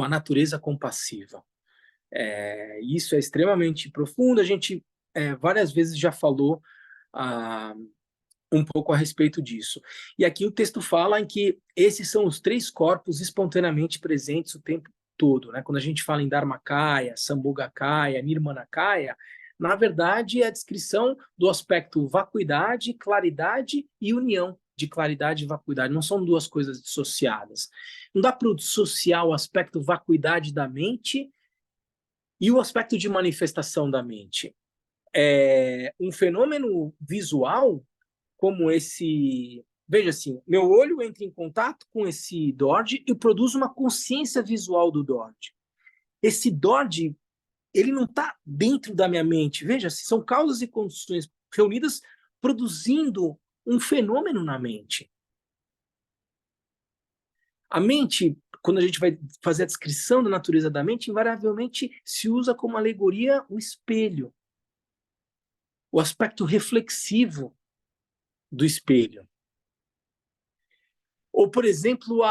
natureza compassiva. Isso é extremamente profundo. A gente várias vezes já falou um pouco a respeito disso. E aqui o texto fala em que esses são os 3 corpos espontaneamente presentes o tempo todo, né? Quando a gente fala em Dharmakaya, Sambhogakaya, Nirmanakaya, na verdade é a descrição do aspecto vacuidade, claridade e união de claridade e vacuidade. Não são 2 coisas dissociadas. Não dá para dissociar o aspecto vacuidade da mente e o aspecto de manifestação da mente. Um fenômeno visual como esse... Veja assim, meu olho entra em contato com esse DORD e produz uma consciência visual do DORD. Esse DORD, ele não está dentro da minha mente. Veja, são causas e condições reunidas produzindo um fenômeno na mente. A mente, quando a gente vai fazer a descrição da natureza da mente, invariavelmente se usa como alegoria o espelho, o aspecto reflexivo do espelho. Ou, por exemplo,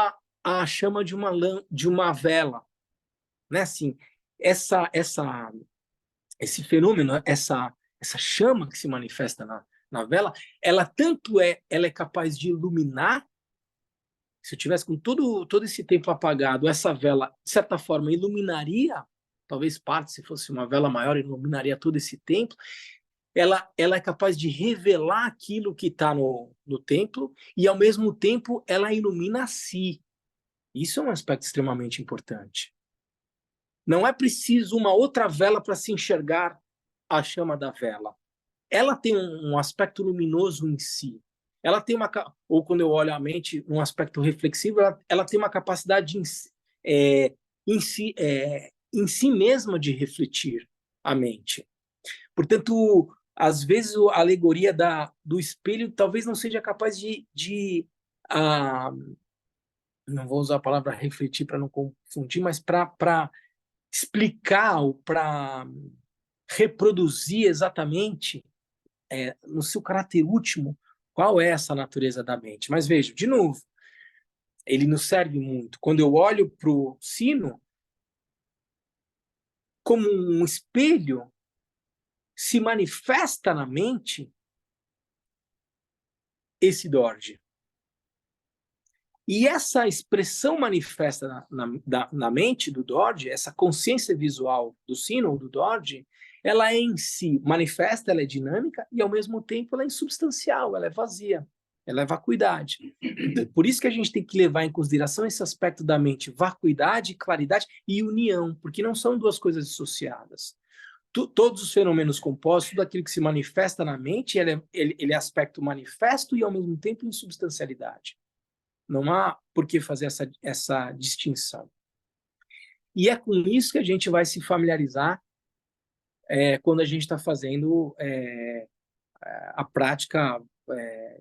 a chama de uma vela. Né? Assim, esse fenômeno, essa chama que se manifesta na vela, ela é capaz de iluminar. Se eu tivesse com todo esse tempo apagado, essa vela, de certa forma, iluminaria, talvez parte, se fosse uma vela maior, iluminaria todo esse templo. Ela é capaz de revelar aquilo que está no templo e, ao mesmo tempo, ela ilumina a si. Isso é um aspecto extremamente importante. Não é preciso uma outra vela para se enxergar a chama da vela. Ela tem um aspecto luminoso em si. Ela tem ou quando eu olho a mente, um aspecto reflexivo, ela tem uma capacidade em si mesma de refletir a mente. Portanto, às vezes a alegoria do espelho talvez não seja capaz não vou usar a palavra refletir para não confundir, mas para explicar ou para reproduzir exatamente no seu caráter último qual é essa natureza da mente. Mas veja, de novo, ele nos serve muito. Quando eu olho para o sino, como um espelho, se manifesta na mente esse DORD. E essa expressão manifesta na mente do DORD, essa consciência visual do sino ou do DORD, ela é em si manifesta, ela é dinâmica e, ao mesmo tempo, ela é insubstancial, ela é vazia, ela é vacuidade. Por isso que a gente tem que levar em consideração esse aspecto da mente, vacuidade, claridade e união, porque não são 2 coisas dissociadas. Todos os fenômenos compostos, tudo aquilo que se manifesta na mente, ele é aspecto manifesto e, ao mesmo tempo, insubstancialidade. Não há por que fazer essa distinção. E é com isso que a gente vai se familiarizar quando a gente está fazendo a prática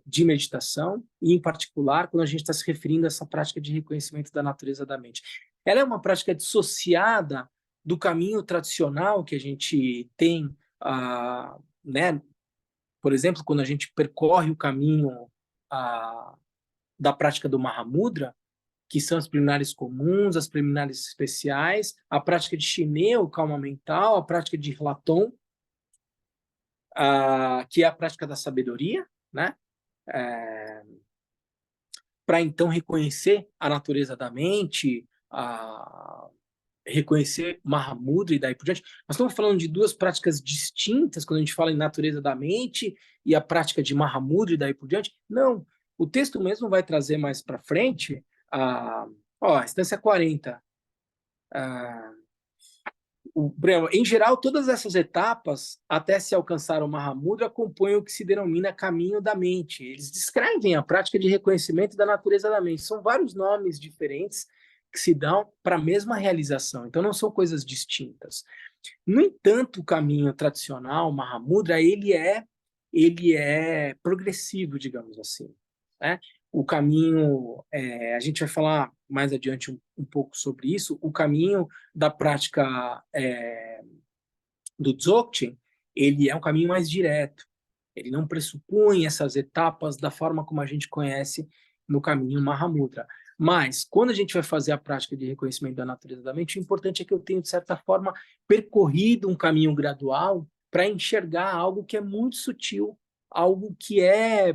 de meditação, e, em particular, quando a gente está se referindo a essa prática de reconhecimento da natureza da mente. Ela é uma prática dissociada do caminho tradicional que a gente tem, né? Por exemplo, quando a gente percorre o caminho da prática do Mahamudra, que são as preliminares comuns, as preliminares especiais, a prática de Chineu, calma mental, a prática de Relaton, que é a prática da sabedoria, né? Para então reconhecer a natureza da mente, reconhecer Mahamudra e daí por diante. Nós estamos falando de duas práticas distintas quando a gente fala em natureza da mente e a prática de Mahamudra e daí por diante. Não, o texto mesmo vai trazer mais para frente a instância 40. Em geral, todas essas etapas, até se alcançar o Mahamudra, compõem o que se denomina caminho da mente. Eles descrevem a prática de reconhecimento da natureza da mente. São vários nomes diferentes que se dão para a mesma realização. Então, não são coisas distintas. No entanto, o caminho tradicional, o Mahamudra, ele é progressivo, digamos assim, né? O caminho, a gente vai falar mais adiante um pouco sobre isso, o caminho da prática do Dzogchen, ele é um caminho mais direto. Ele não pressupõe essas etapas da forma como a gente conhece no caminho Mahamudra. Mas, quando a gente vai fazer a prática de reconhecimento da natureza da mente, o importante é que eu tenha, de certa forma, percorrido um caminho gradual para enxergar algo que é muito sutil, algo que é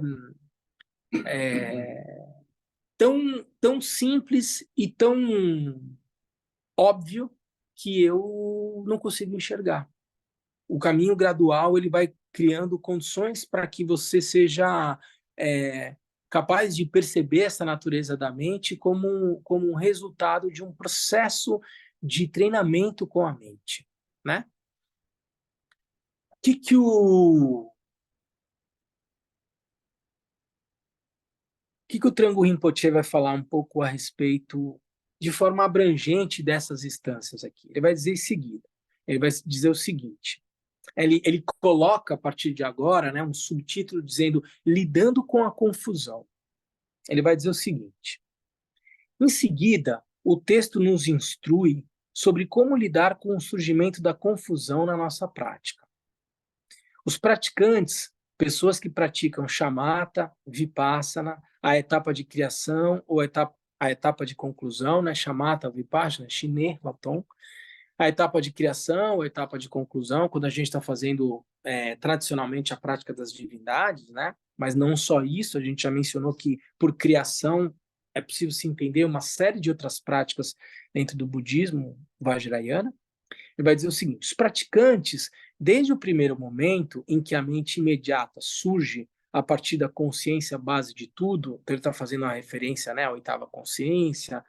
tão simples e tão óbvio que eu não consigo enxergar. O caminho gradual ele vai criando condições para que você seja capaz de perceber essa natureza da mente como um resultado de um processo de treinamento com a mente, né? Que o Trango Rinpoche vai falar um pouco a respeito, de forma abrangente, dessas instâncias aqui? Ele vai dizer em seguida, ele vai dizer o seguinte, ele coloca, a partir de agora, né, um subtítulo dizendo lidando com a confusão. Ele vai dizer o seguinte, em seguida, o texto nos instrui sobre como lidar com o surgimento da confusão na nossa prática. Os praticantes, pessoas que praticam shamatha, vipassana, a etapa de criação ou a etapa de conclusão, né? Shamatha, vipassana, shine, latom, a etapa de criação, a etapa de conclusão, quando a gente está fazendo tradicionalmente a prática das divindades, né? Mas não só isso, a gente já mencionou que por criação é possível se entender uma série de outras práticas dentro do budismo vajrayana. Ele vai dizer o seguinte, os praticantes, desde o primeiro momento em que a mente imediata surge a partir da consciência base de tudo, então ele está fazendo uma referência, né, à oitava consciência,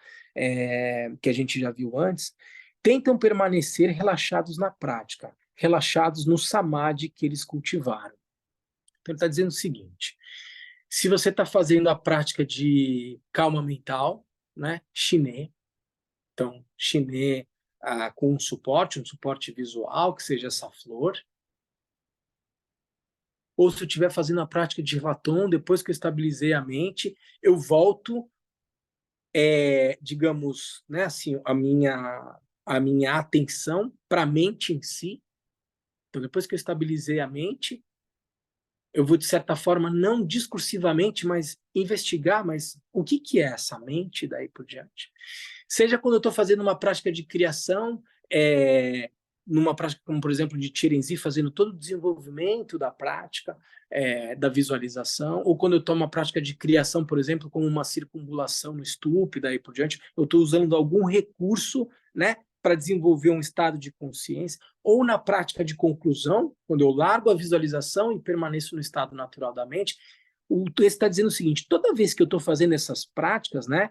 que a gente já viu antes, tentam permanecer relaxados na prática, relaxados no samadhi que eles cultivaram. Então ele está dizendo o seguinte, se você está fazendo a prática de calma mental, né, Shine, então Shine com um suporte visual, que seja essa flor, ou se eu estiver fazendo a prática de Raton, depois que eu estabilizei a mente, eu volto, digamos, né, assim, a minha atenção para a mente em si. Então, depois que eu estabilizei a mente, eu vou, de certa forma, não discursivamente, mas investigar, mas o que é essa mente daí por diante? Seja quando eu estou fazendo uma prática de criação, numa prática como, por exemplo, de Chirenzi, fazendo todo o desenvolvimento da prática, da visualização, ou quando eu tomo uma prática de criação, por exemplo, como uma circunambulação no stupa e daí por diante, eu estou usando algum recurso, né, para desenvolver um estado de consciência, ou na prática de conclusão, quando eu largo a visualização e permaneço no estado natural da mente, o texto está dizendo o seguinte, toda vez que eu estou fazendo essas práticas, né,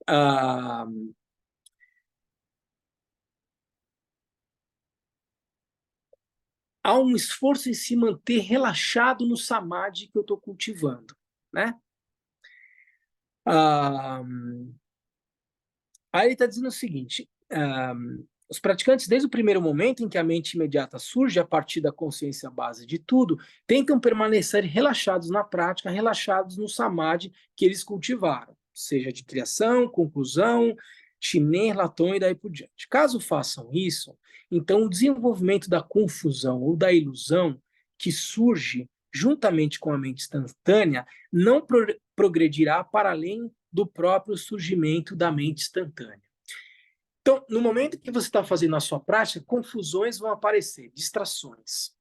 há um esforço em se manter relaxado no samadhi que eu estou cultivando, né? Aí ele está dizendo o seguinte, os praticantes, desde o primeiro momento em que a mente imediata surge a partir da consciência base de tudo, tentam permanecer relaxados na prática, relaxados no samadhi que eles cultivaram, seja de criação, conclusão, shine, latom e daí por diante. Caso façam isso, então o desenvolvimento da confusão ou da ilusão que surge juntamente com a mente instantânea não progredirá para além do próprio surgimento da mente instantânea. Então, no momento que você está fazendo a sua prática, confusões vão aparecer, distrações,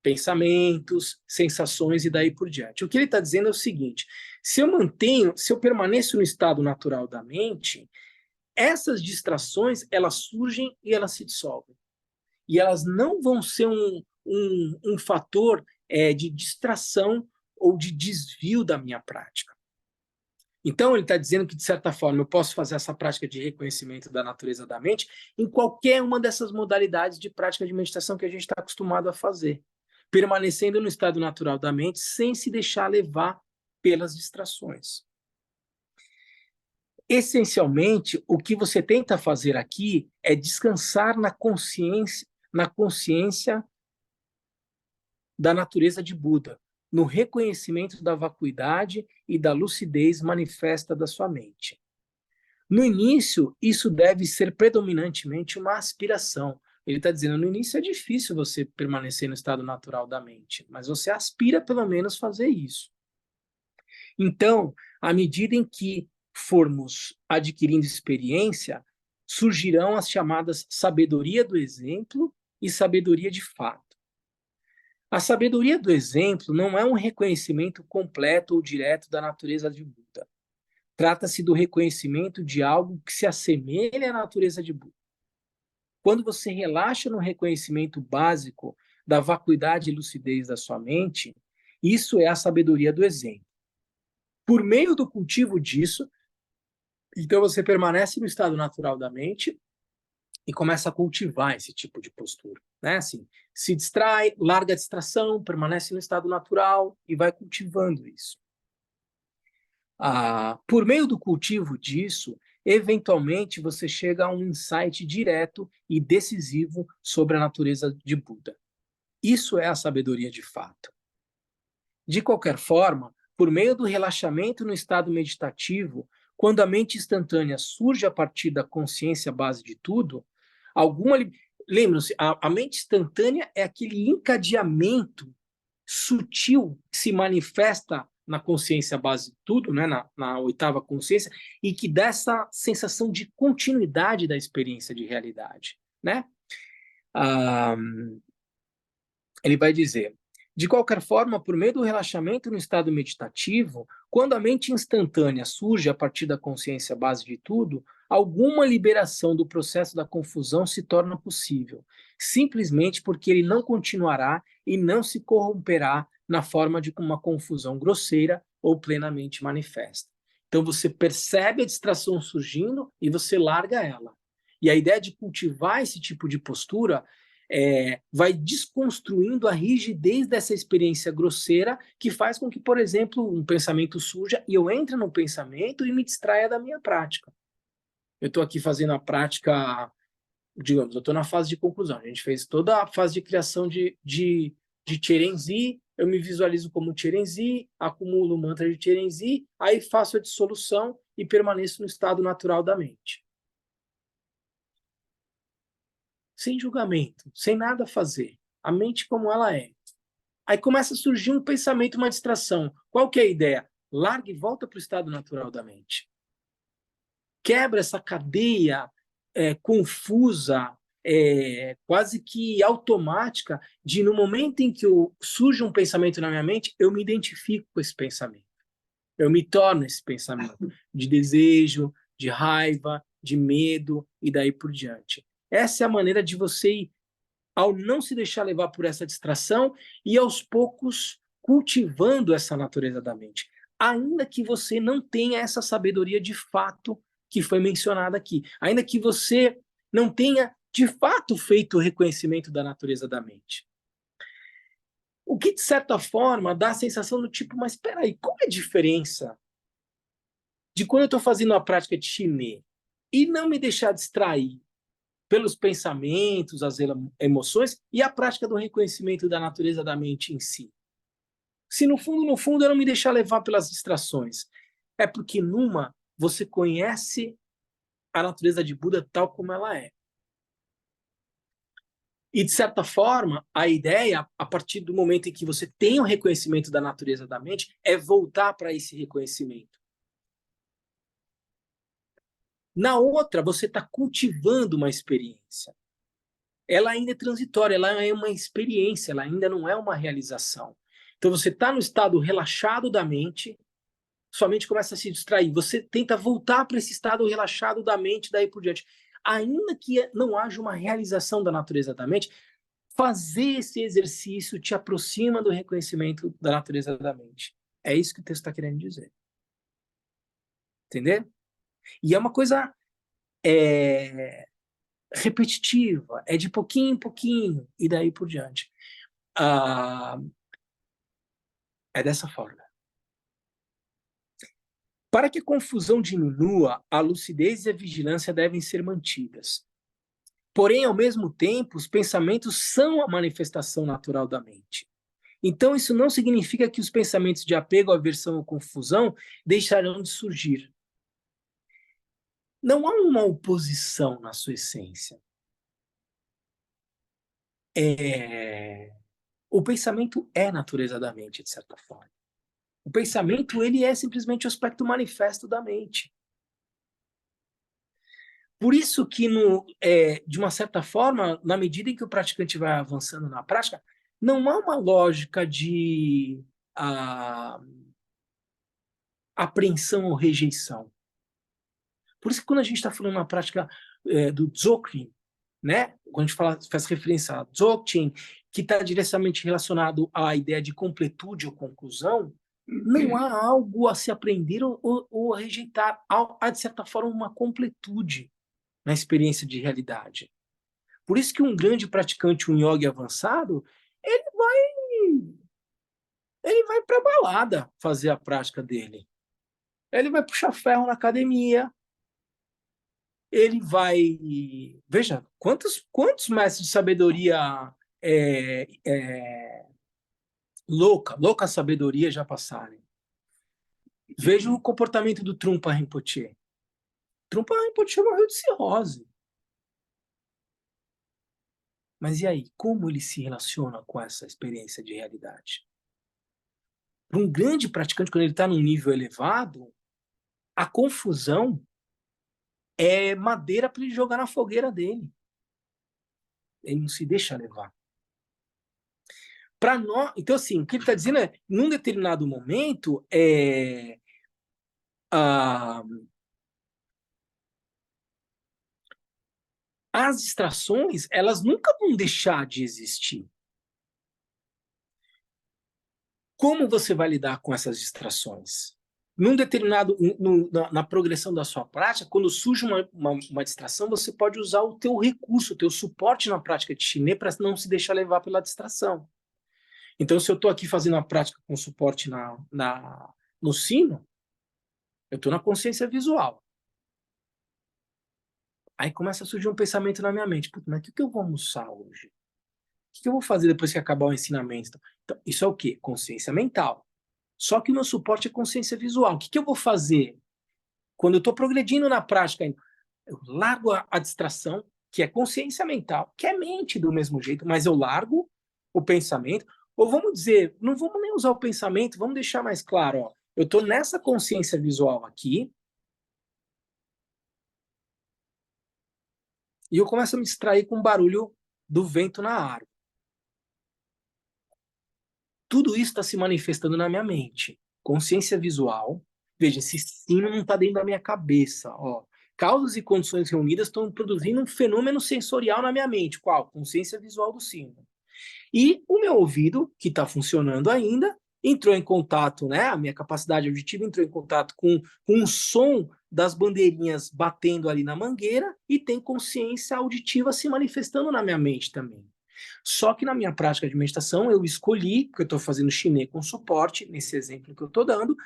pensamentos, sensações e daí por diante. O que ele está dizendo é o seguinte, se eu permaneço no estado natural da mente, essas distrações, elas surgem e elas se dissolvem. E elas não vão ser um fator de distração ou de desvio da minha prática. Então, ele está dizendo que, de certa forma, eu posso fazer essa prática de reconhecimento da natureza da mente em qualquer uma dessas modalidades de prática de meditação que a gente está acostumado a fazer, permanecendo no estado natural da mente sem se deixar levar pelas distrações. Essencialmente, o que você tenta fazer aqui é descansar na consciência da natureza de Buda, no reconhecimento da vacuidade e da lucidez manifesta da sua mente. No início, isso deve ser predominantemente uma aspiração. Ele está dizendo, no início é difícil você permanecer no estado natural da mente, mas você aspira pelo menos fazer isso. Então, à medida em que formos adquirindo experiência, surgirão as chamadas sabedoria do exemplo e sabedoria de fato. A sabedoria do exemplo não é um reconhecimento completo ou direto da natureza de Buda. Trata-se do reconhecimento de algo que se assemelha à natureza de Buda. Quando você relaxa no reconhecimento básico da vacuidade e lucidez da sua mente, isso é a sabedoria do exemplo. Por meio do cultivo disso, então você permanece no estado natural da mente e começa a cultivar esse tipo de postura, né? Assim, se distrai, larga a distração, permanece no estado natural e vai cultivando isso. Por meio do cultivo disso, eventualmente você chega a um insight direto e decisivo sobre a natureza de Buda. Isso é a sabedoria de fato. De qualquer forma, por meio do relaxamento no estado meditativo, quando a mente instantânea surge a partir da consciência base de tudo, lembram-se, a mente instantânea é aquele encadeamento sutil que se manifesta na consciência base de tudo, né, na oitava consciência, e que dá essa sensação de continuidade da experiência de realidade, né? Ele vai dizer, de qualquer forma, por meio do relaxamento no estado meditativo, quando a mente instantânea surge a partir da consciência base de tudo, alguma liberação do processo da confusão se torna possível, simplesmente porque ele não continuará e não se corromperá na forma de uma confusão grosseira ou plenamente manifesta. Então você percebe a distração surgindo e você larga ela. E a ideia de cultivar esse tipo de postura vai desconstruindo a rigidez dessa experiência grosseira que faz com que, por exemplo, um pensamento surja e eu entre no pensamento e me distraia da minha prática. Eu estou aqui fazendo a prática, digamos, eu estou na fase de conclusão. A gente fez toda a fase de criação de Cherenzi, eu me visualizo como Cherenzi, acumulo o mantra de Cherenzi, aí faço a dissolução e permaneço no estado natural da mente. Sem julgamento, sem nada a fazer. A mente como ela é. Aí começa a surgir um pensamento, uma distração. Qual que é a ideia? Larga e volta para o estado natural da mente. Quebra essa cadeia confusa, quase que automática, de no momento em que surge um pensamento na minha mente, eu me identifico com esse pensamento. Eu me torno esse pensamento de desejo, de raiva, de medo e daí por diante. Essa é a maneira de você ir, ao não se deixar levar por essa distração e aos poucos cultivando essa natureza da mente. Ainda que você não tenha essa sabedoria de fato que foi mencionada aqui. Ainda que você não tenha de fato feito o reconhecimento da natureza da mente. O que, de certa forma, dá a sensação do tipo, mas espera aí, qual é a diferença de quando eu estou fazendo a prática de chinê e não me deixar distrair pelos pensamentos, as emoções e a prática do reconhecimento da natureza da mente em si? Se no fundo eu não me deixar levar pelas distrações, é porque numa você conhece a natureza de Buda tal como ela é. E, de certa forma, a ideia, a partir do momento em que você tem o reconhecimento da natureza da mente, é voltar para esse reconhecimento. Na outra, você está cultivando uma experiência. Ela ainda é transitória, ela é uma experiência, ela ainda não é uma realização. Então, você está no estado relaxado da mente, sua mente começa a se distrair. Você tenta voltar para esse estado relaxado da mente, daí por diante. Ainda que não haja uma realização da natureza da mente, fazer esse exercício te aproxima do reconhecimento da natureza da mente. É isso que o texto está querendo dizer. Entender? E é uma coisa repetitiva, é de pouquinho em pouquinho, e daí por diante. É dessa forma. Para que a confusão diminua, a lucidez e a vigilância devem ser mantidas. Porém, ao mesmo tempo, os pensamentos são a manifestação natural da mente. Então, isso não significa que os pensamentos de apego, aversão ou confusão deixarão de surgir. Não há uma oposição na sua essência. O pensamento é a natureza da mente, de certa forma. O pensamento, ele é simplesmente o aspecto manifesto da mente. Por isso que, de uma certa forma, na medida em que o praticante vai avançando na prática, não há uma lógica de apreensão ou rejeição. Por isso que quando a gente está falando na prática do Dzogchen, né? Quando a gente faz referência a Dzogchen, que está diretamente relacionado à ideia de completude ou conclusão, não há algo a se aprender ou a rejeitar. Há, de certa forma, uma completude na experiência de realidade. Por isso que um grande praticante, um yogi avançado, ele vai para a balada fazer a prática dele. Ele vai puxar ferro na academia, ele vai... Veja, quantos mestres de sabedoria louca sabedoria já passaram. Veja o comportamento do Trungpa Rinpoche. Trungpa Rinpoche morreu de cirrose. Mas e aí, como ele se relaciona com essa experiência de realidade? Para um grande praticante, quando ele está num nível elevado, a confusão é madeira para ele jogar na fogueira dele. Ele não se deixa levar. Para nós, então, assim, o que ele está dizendo é, num determinado momento, as distrações, elas nunca vão deixar de existir. Como você vai lidar com essas distrações? Num determinado, na progressão da sua prática, quando surge uma distração, você pode usar o teu recurso, o teu suporte na prática de chinê para não se deixar levar pela distração. Então, se eu estou aqui fazendo a prática com suporte no sino, eu estou na consciência visual. Aí começa a surgir um pensamento na minha mente. Mas o que eu vou almoçar hoje? O que eu vou fazer depois que acabar o ensinamento? Então, isso é o quê? Consciência mental. Só que o meu suporte é consciência visual. O que eu vou fazer? Quando eu estou progredindo na prática, eu largo a distração, que é consciência mental, que é mente do mesmo jeito, mas eu largo o pensamento. Ou vamos dizer, não vamos nem usar o pensamento, vamos deixar mais claro. Ó, eu estou nessa consciência visual aqui, e eu começo a me distrair com o barulho do vento na árvore. Tudo isso está se manifestando na minha mente. Consciência visual. Veja, esse sino não está dentro da minha cabeça. Ó. Causas e condições reunidas estão produzindo um fenômeno sensorial na minha mente. Qual? Consciência visual do sino. E o meu ouvido, que está funcionando ainda, entrou em contato, né? A minha capacidade auditiva entrou em contato com o som das bandeirinhas batendo ali na mangueira e tem consciência auditiva se manifestando na minha mente também. Só que na minha prática de meditação, eu escolhi, porque eu estou fazendo chinê com suporte, nesse exemplo que eu estou dando,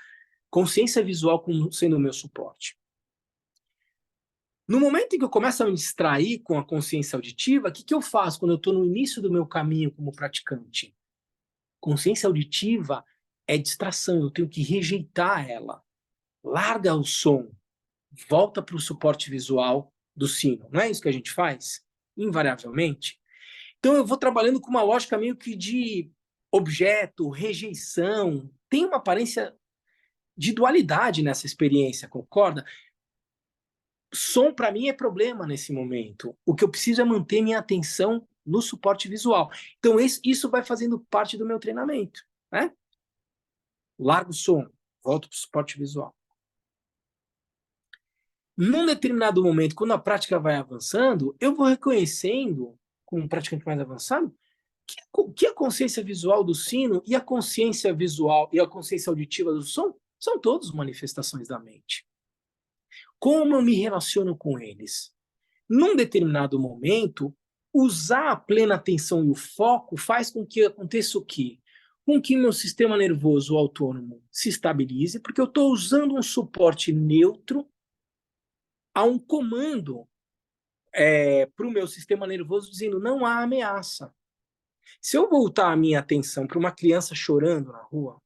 consciência visual sendo o meu suporte. No momento em que eu começo a me distrair com a consciência auditiva, o que eu faço quando eu estou no início do meu caminho como praticante? Consciência auditiva é distração, eu tenho que rejeitar ela. Larga o som, volta para o suporte visual do sino. Não é isso que a gente faz? Invariavelmente. Então eu vou trabalhando com uma lógica meio que de objeto, rejeição. Tem uma aparência de dualidade nessa experiência, concorda? Som para mim é problema nesse momento. O que eu preciso é manter minha atenção no suporte visual. Então isso vai fazendo parte do meu treinamento, né? Largo o som, Volto para o suporte visual. Num determinado momento, quando a prática vai avançando, eu vou reconhecendo, com um praticante mais avançado, que a consciência visual do sino e a consciência visual e a consciência auditiva do som são todos manifestações da mente. Como eu me relaciono com eles? Num determinado momento, usar a plena atenção e o foco faz com que aconteça o quê? Com que meu sistema nervoso autônomo se estabilize, porque eu estou usando um suporte neutro a um comando para o meu sistema nervoso dizendo não há ameaça. Se eu voltar a minha atenção para uma criança chorando na rua,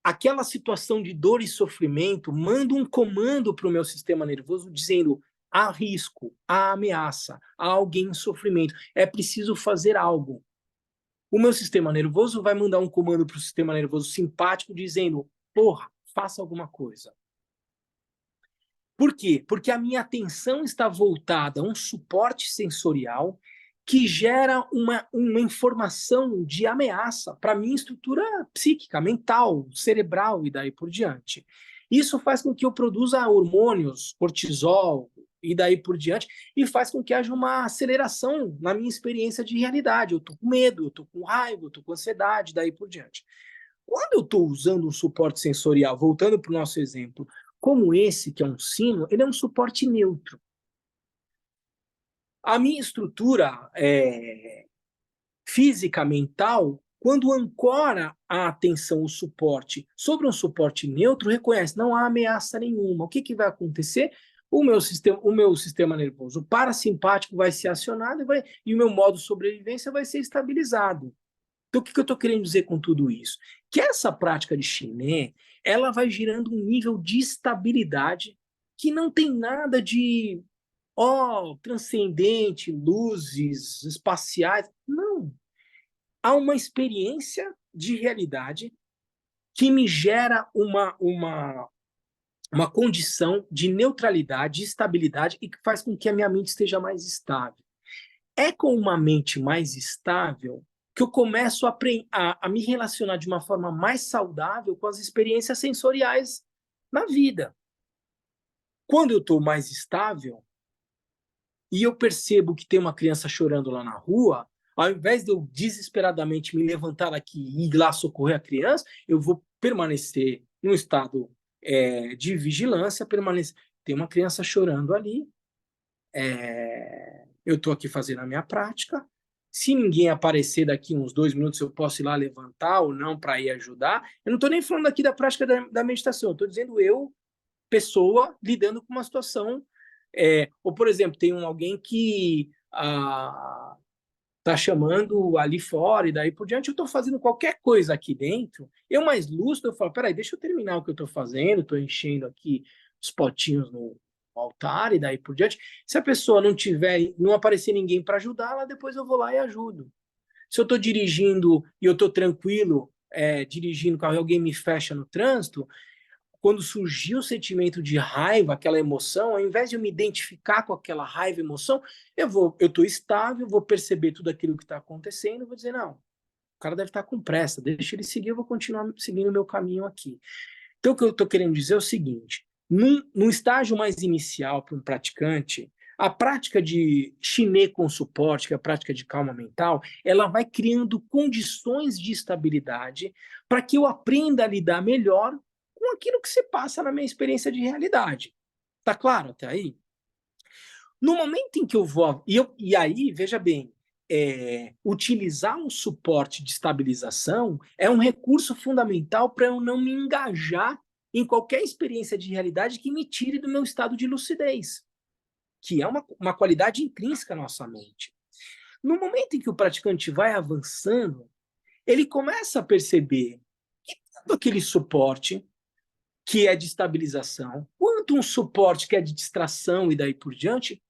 aquela situação de dor e sofrimento manda um comando para o meu sistema nervoso dizendo há risco, há ameaça, há alguém em sofrimento, é preciso fazer algo. O meu sistema nervoso vai mandar um comando para o sistema nervoso simpático dizendo, porra, faça alguma coisa. Por quê? Porque a minha atenção está voltada a um suporte sensorial que gera uma informação de ameaça para a minha estrutura psíquica, mental, cerebral e daí por diante. Isso faz com que eu produza hormônios, cortisol e daí por diante, e faz com que haja uma aceleração na minha experiência de realidade. Eu estou com medo, eu estou com raiva, eu estou com ansiedade, daí por diante. Quando eu estou usando um suporte sensorial, voltando para o nosso exemplo, como esse, que é um sino, ele é um suporte neutro. A minha estrutura física, mental, quando ancora a atenção, o suporte, sobre um suporte neutro, reconhece, não há ameaça nenhuma. O que vai acontecer? O meu sistema nervoso parasimpático vai ser acionado e o meu modo de sobrevivência vai ser estabilizado. Então, o que eu estou querendo dizer com tudo isso? Que essa prática de Shiné, ela vai gerando um nível de estabilidade que não tem nada de transcendente, luzes espaciais. Não. Há uma experiência de realidade que me gera uma condição de neutralidade, de estabilidade e que faz com que a minha mente esteja mais estável. É com uma mente mais estável que eu começo a me relacionar de uma forma mais saudável com as experiências sensoriais na vida. Quando eu estou mais estável e eu percebo que tem uma criança chorando lá na rua, ao invés de eu desesperadamente me levantar aqui e ir lá socorrer a criança, eu vou permanecer num estado de vigilância, permanecer. Tem uma criança chorando ali, eu estou aqui fazendo a minha prática. Se ninguém aparecer daqui uns 2 minutos, eu posso ir lá levantar ou não para ir ajudar. Eu não estou nem falando aqui da prática da meditação, eu estou dizendo eu, pessoa, lidando com uma situação. Ou, por exemplo, tem alguém que está chamando ali fora e daí por diante, eu estou fazendo qualquer coisa aqui dentro, eu mais lúcido, eu falo, peraí, deixa eu terminar o que eu estou fazendo, estou enchendo aqui os potinhos no altar e daí por diante. Se a pessoa não aparecer ninguém para ajudá-la, depois eu vou lá e ajudo. Se eu estou dirigindo e eu estou tranquilo, dirigindo o carro e alguém me fecha no trânsito, quando surgiu o sentimento de raiva, aquela emoção, ao invés de eu me identificar com aquela raiva, emoção, eu estou estável, vou perceber tudo aquilo que está acontecendo, vou dizer, não, o cara deve estar com pressa, deixa ele seguir, eu vou continuar seguindo o meu caminho aqui. Então, o que eu estou querendo dizer é o seguinte, num estágio mais inicial para um praticante, a prática de chinê com suporte, que é a prática de calma mental, ela vai criando condições de estabilidade para que eu aprenda a lidar melhor com aquilo que se passa na minha experiência de realidade. Tá claro até aí? No momento em que eu vou. E aí, veja bem, utilizar um suporte de estabilização é um recurso fundamental para eu não me engajar em qualquer experiência de realidade que me tire do meu estado de lucidez, que é uma qualidade intrínseca à nossa mente. No momento em que o praticante vai avançando, ele começa a perceber que todo aquele suporte que é de estabilização, quanto um suporte que é de distração e daí por diante,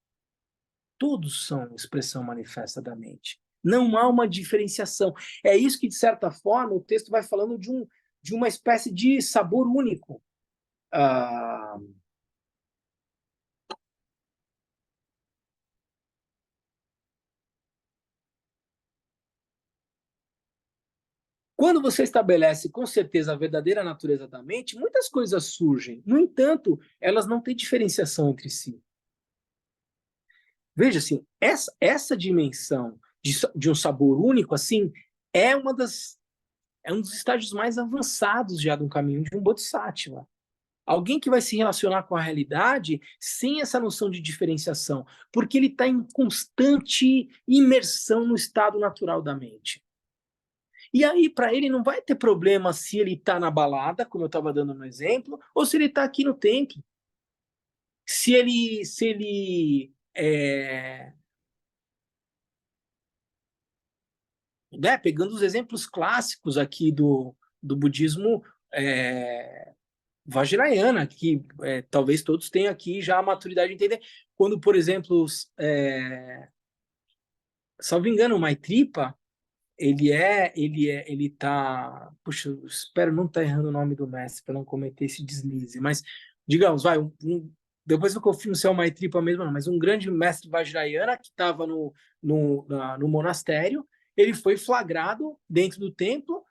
todos são expressão manifesta da mente. Não há uma diferenciação. É isso que, de certa forma, o texto vai falando de uma espécie de sabor único. Ah, Quando você estabelece com certeza a verdadeira natureza da mente, muitas coisas surgem. No entanto, elas não têm diferenciação entre si. Veja assim, essa dimensão de um sabor único, assim, é é um dos estágios mais avançados já do caminho de um bodhisattva. Alguém que vai se relacionar com a realidade sem essa noção de diferenciação, porque ele está em constante imersão no estado natural da mente. E aí, para ele, não vai ter problema se ele está na balada, como eu estava dando no exemplo, ou se ele está aqui no templo. Né, pegando os exemplos clássicos aqui do budismo Vajrayana, que talvez todos tenham aqui já a maturidade de entender. Quando, por exemplo, salvo engano, o Maitripa, ele tá, puxa, eu espero não estar errando o nome do mestre para não cometer esse deslize, mas digamos, depois eu confirmo se é o Maitripa mesmo, não, mas um grande mestre Vajrayana que estava no monastério, ele foi flagrado dentro do templo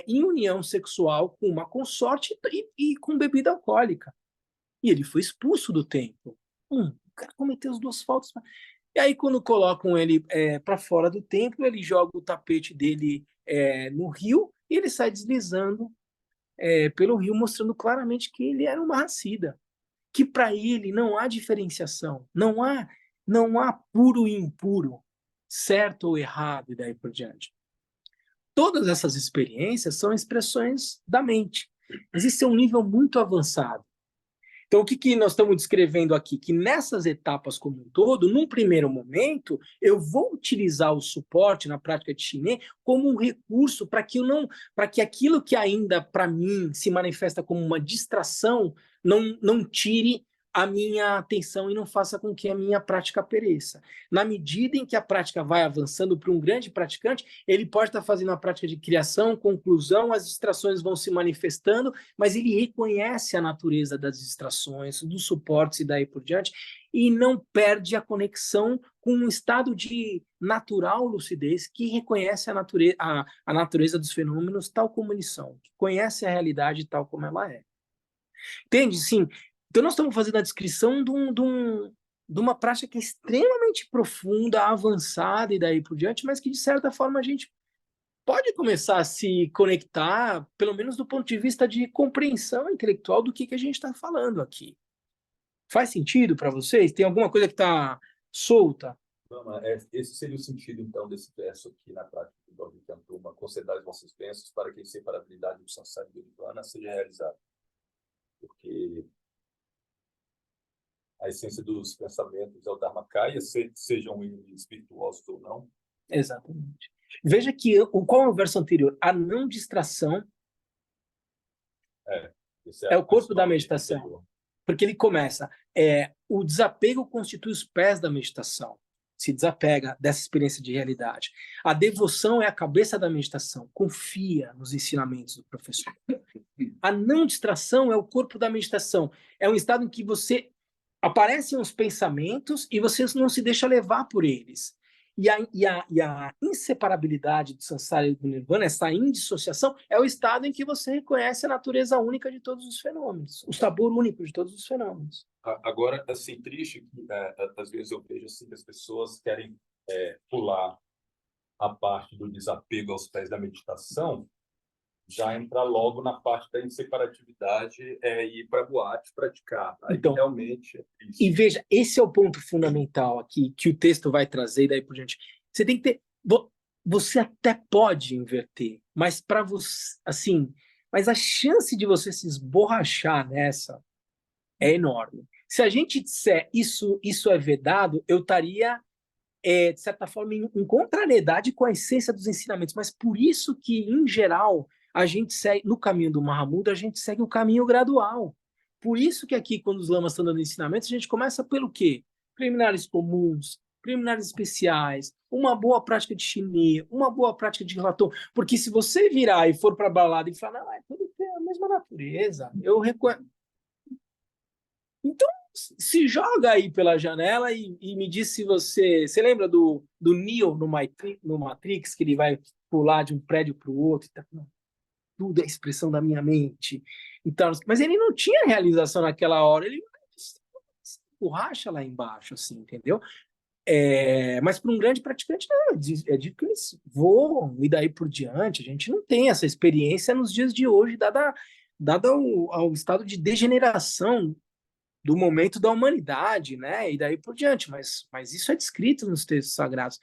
em união sexual com uma consorte e com bebida alcoólica. E ele foi expulso do templo. O cara cometeu as duas faltas. E aí, quando colocam ele para fora do templo, ele joga o tapete dele no rio e ele sai deslizando pelo rio, mostrando claramente que ele era um Mahasiddha. Que para ele não há diferenciação, não há puro e impuro, certo ou errado, e daí por diante. Todas essas experiências são expressões da mente. Mas isso é um nível muito avançado. Então, o que nós estamos descrevendo aqui? Que nessas etapas como um todo, num primeiro momento, eu vou utilizar o suporte na prática de chinês como um recurso para que aquilo que ainda para mim se manifesta como uma distração não tire a minha atenção e não faça com que a minha prática pereça. Na medida em que a prática vai avançando para um grande praticante, ele pode estar fazendo a prática de criação, conclusão, as distrações vão se manifestando, mas ele reconhece a natureza das distrações, dos suportes e daí por diante, e não perde a conexão com um estado de natural lucidez que reconhece a natureza dos fenômenos tal como eles são, que conhece a realidade tal como ela é. Entende? Sim. Então, nós estamos fazendo a descrição de uma prática que é extremamente profunda, avançada e daí por diante, mas que, de certa forma, a gente pode começar a se conectar, pelo menos do ponto de vista de compreensão intelectual do que a gente está falando aqui. Faz sentido para vocês? Tem alguma coisa que está solta? Não, esse seria o sentido, então, desse verso aqui na prática do Dogma Cantuma, conceder os vossos bênçãos para que a inseparabilidade do samsara e do nirvana seja realizada. Porque a essência dos pensamentos é o Dharmakaya, sejam eles espirituosos ou não. Exatamente. Veja que qual é o verso anterior? A não distração é o corpo da meditação. Anterior. Porque ele começa, o desapego constitui os pés da meditação. Se desapega dessa experiência de realidade. A devoção é a cabeça da meditação. Confia nos ensinamentos do professor. A não distração é o corpo da meditação. É um estado em que aparecem os pensamentos e você não se deixa levar por eles. E a inseparabilidade do samsara e do nirvana, essa indissociação, é o estado em que você reconhece a natureza única de todos os fenômenos, o sabor único de todos os fenômenos. Agora, assim, triste que às vezes eu vejo assim, que as pessoas querem pular a parte do desapego aos pés da meditação, já entrar logo na parte da inseparatividade e ir para a boate praticar. Aí então, realmente é triste. E veja, esse é o ponto fundamental aqui que o texto vai trazer e daí por diante. Você tem que ter... Você até pode inverter, mas para você, assim, mas a chance de você se esborrachar nessa é enorme. Se a gente disser isso é vedado, eu estaria, de certa forma, em contrariedade com a essência dos ensinamentos. Mas por isso que, em geral, a gente segue, no caminho do Mahamudra, a gente segue o caminho gradual. Por isso que aqui, quando os lamas estão dando ensinamentos, a gente começa pelo quê? Preliminares comuns, preliminares especiais, uma boa prática de chinê, uma boa prática de relator. Porque se você virar e for para a balada e falar, não, tudo tem a mesma natureza, eu reconheço. Então, se joga aí pela janela e me diz se você lembra do Neo no Matrix, que ele vai pular de um prédio para o outro? tudo é expressão da minha mente. Então, mas ele não tinha realização naquela hora, ele borracha lá embaixo, assim, entendeu? Mas para um grande praticante, não, é dito que eles voam e daí por diante. A gente não tem essa experiência nos dias de hoje, dada ao estado de degeneração do momento da humanidade, né? E daí por diante. Mas isso é descrito nos textos sagrados.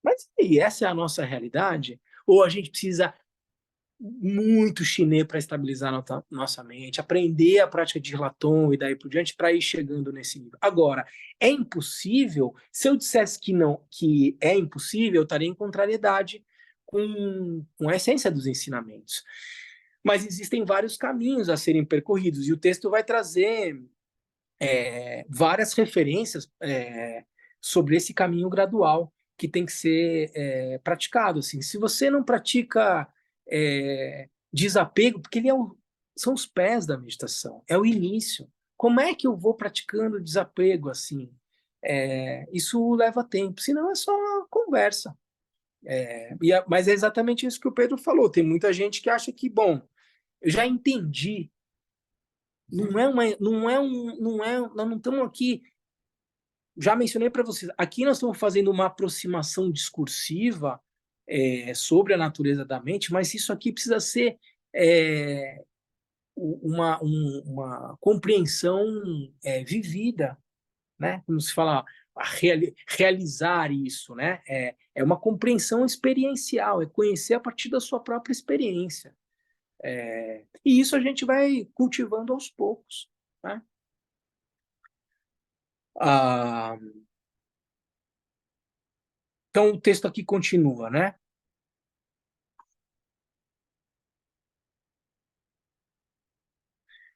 Mas e essa é a nossa realidade? Ou a gente precisa muito chinês para estabilizar nossa mente, aprender a prática de Latom e daí por diante para ir chegando nesse nível. Agora, é impossível, se eu dissesse que não, que é impossível, eu estaria em contrariedade com a essência dos ensinamentos. Mas existem vários caminhos a serem percorridos, e o texto vai trazer várias referências sobre esse caminho gradual que tem que ser praticado. Assim. Se você não pratica desapego, porque são os pés da meditação, é o início. Como é que eu vou praticando desapego assim? Isso leva tempo, senão é só conversa. Mas é exatamente isso que o Pedro falou. Tem muita gente que acha que, bom, eu já entendi. Nós não estamos aqui. Já mencionei para vocês, aqui nós estamos fazendo uma aproximação discursiva sobre a natureza da mente, mas isso aqui precisa ser uma compreensão vivida, né? Como se fala, realizar isso, né? É uma compreensão experiencial, é conhecer a partir da sua própria experiência. E isso a gente vai cultivando aos poucos, né? Então o texto aqui continua, né?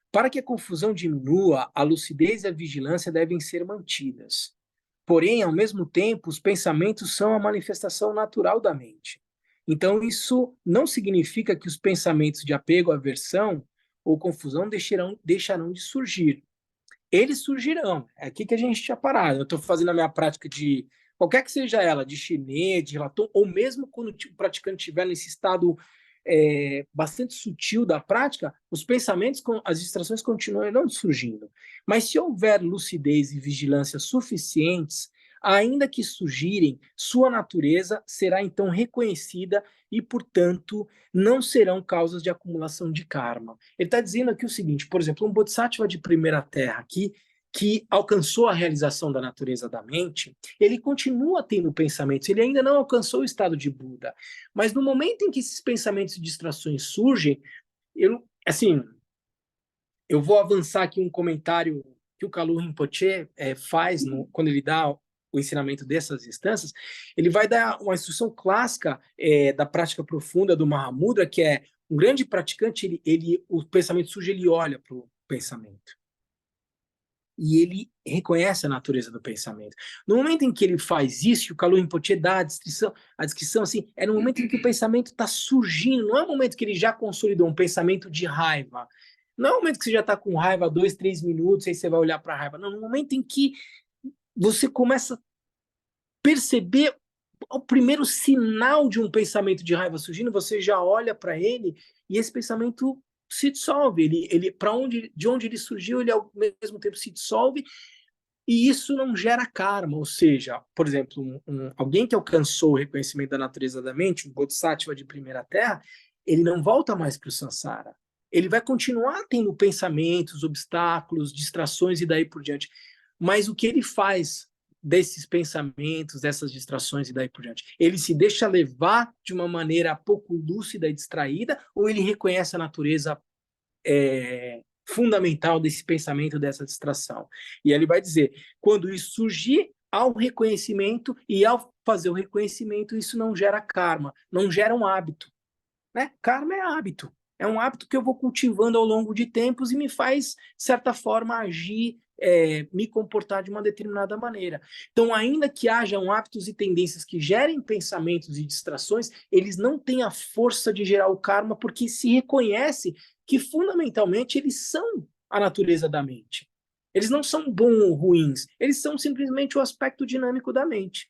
Para que a confusão diminua, a lucidez e a vigilância devem ser mantidas. Porém, ao mesmo tempo, os pensamentos são a manifestação natural da mente. Então, isso não significa que os pensamentos de apego, aversão ou confusão deixarão de surgir. Eles surgirão. É aqui que a gente tinha parado. Eu estou fazendo a minha prática de qualquer que seja ela, de chinês, de Latom, ou mesmo quando o praticante estiver nesse estado bastante sutil da prática, os pensamentos, as distrações continuarão surgindo. Mas se houver lucidez e vigilância suficientes, ainda que surgirem, sua natureza será então reconhecida e, portanto, não serão causas de acumulação de karma. Ele está dizendo aqui o seguinte, por exemplo, um Bodhisattva de primeira terra aqui, que alcançou a realização da natureza da mente, ele continua tendo pensamentos, ele ainda não alcançou o estado de Buda. Mas no momento em que esses pensamentos e distrações surgem, eu vou avançar aqui um comentário que o Kalu Rinpoche faz quando ele dá o ensinamento dessas instâncias. Ele vai dar uma instrução clássica da prática profunda do Mahamudra, que é um grande praticante, o pensamento surge, ele olha para o pensamento. E ele reconhece a natureza do pensamento. No momento em que ele faz isso, o Kalu Rinpoche dá a descrição assim, é no momento em que o pensamento está surgindo, não é o momento que ele já consolidou um pensamento de raiva, não é o momento que você já está com raiva 2, 3 minutos, aí você vai olhar para a raiva, não, no momento em que você começa a perceber o primeiro sinal de um pensamento de raiva surgindo, você já olha para ele e esse pensamento se dissolve, de onde ele surgiu, ele ao mesmo tempo se dissolve, e isso não gera karma, ou seja, por exemplo, alguém que alcançou o reconhecimento da natureza da mente, um Bodhisattva de primeira terra, ele não volta mais para o samsara, ele vai continuar tendo pensamentos, obstáculos, distrações e daí por diante, mas o que ele faz desses pensamentos, dessas distrações e daí por diante? Ele se deixa levar de uma maneira pouco lúcida e distraída, ou ele reconhece a natureza fundamental desse pensamento, dessa distração? E ele vai dizer, quando isso surgir, há um reconhecimento, e ao fazer o reconhecimento, isso não gera karma, não gera um hábito. Né? Karma é hábito. É um hábito que eu vou cultivando ao longo de tempos e me faz, de certa forma, agir, me comportar de uma determinada maneira. Então, ainda que hajam hábitos e tendências que gerem pensamentos e distrações, eles não têm a força de gerar o karma, porque se reconhece que, fundamentalmente, eles são a natureza da mente. Eles não são bons ou ruins, eles são simplesmente o aspecto dinâmico da mente.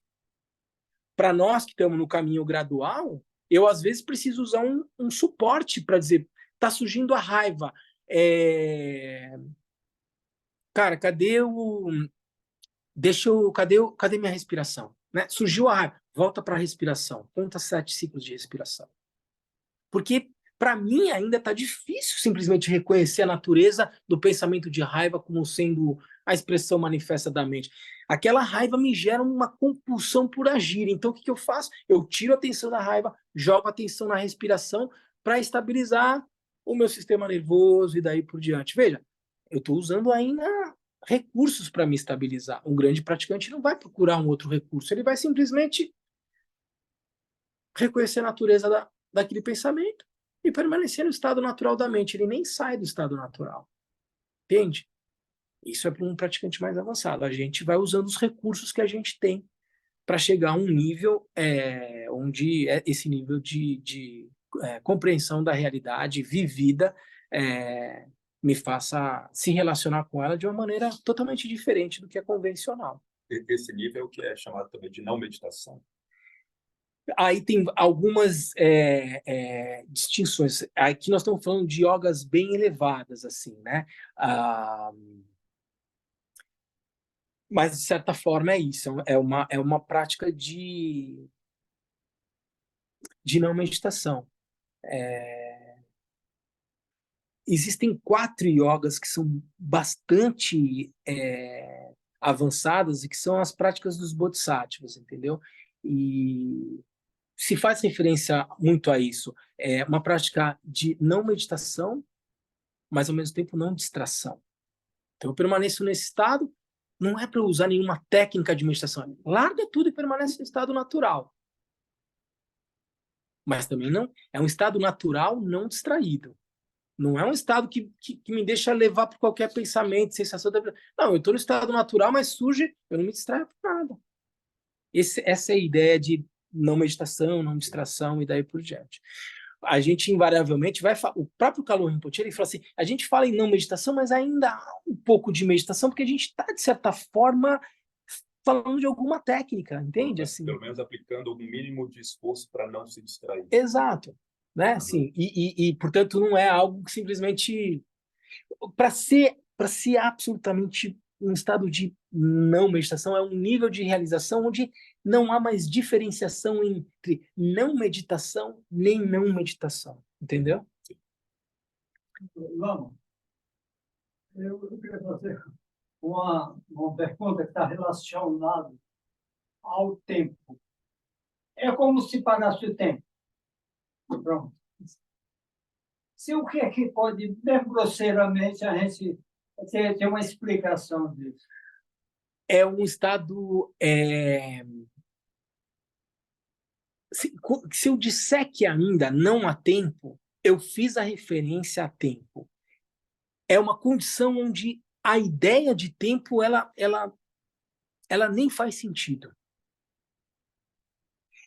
Para nós que estamos no caminho gradual, Eu, às vezes, preciso usar um suporte para dizer, tá surgindo a raiva. Cara, cadê minha respiração? Né? Surgiu a raiva, volta para a respiração. Conta 7 ciclos de respiração. Porque, para mim, ainda está difícil simplesmente reconhecer a natureza do pensamento de raiva como sendo a expressão manifesta da mente. Aquela raiva me gera uma compulsão por agir. Então, o que eu faço? Eu tiro a atenção da raiva, jogo a atenção na respiração para estabilizar o meu sistema nervoso e daí por diante. Veja, eu estou usando ainda recursos para me estabilizar. Um grande praticante não vai procurar um outro recurso, ele vai simplesmente reconhecer a natureza daquele pensamento e permanecer no estado natural da mente. Ele nem sai do estado natural. Entende? Isso é para um praticante mais avançado. A gente vai usando os recursos que a gente tem para chegar a um nível onde esse nível de compreensão da realidade vivida me faça se relacionar com ela de uma maneira totalmente diferente do que é convencional. Esse nível que é chamado também de não meditação. Aí tem algumas distinções. Aqui nós estamos falando de yogas bem elevadas, assim, né? Mas, de certa forma, é isso. É uma prática de não meditação. Existem 4 yogas que são bastante avançadas e que são as práticas dos bodhisattvas, entendeu? E se faz referência muito a isso. É uma prática de não meditação, mas ao mesmo tempo não distração. Então eu permaneço nesse estado, não é para usar nenhuma técnica de meditação. Larga tudo e permanece no estado natural. Mas também não é um estado natural não distraído. Não é um estado que me deixa levar por qualquer pensamento, sensação. Não, eu estou no estado natural, mas surge, eu não me distraio por nada. Essa é a ideia de não meditação, não distração e daí por diante. A gente invariavelmente vai falar, o próprio Kalu Rinpoche, ele fala assim, a gente fala em não meditação, mas ainda há um pouco de meditação, porque a gente está, de certa forma, falando de alguma técnica, entende? Assim, pelo menos aplicando o mínimo de esforço para não se distrair. Exato. Né? Assim, portanto, não é algo que simplesmente... Para ser absolutamente um estado de não meditação, é um nível de realização onde não há mais diferenciação entre não meditação nem não meditação. Entendeu? Vamos. Eu queria fazer uma pergunta que está relacionada ao tempo. É como se parasse o tempo. Pronto. Se o que é que pode, bem grosseiramente, a gente ter uma explicação disso? É um estado... Se eu disser que ainda não há tempo, eu fiz a referência a tempo. É uma condição onde a ideia de tempo ela nem faz sentido.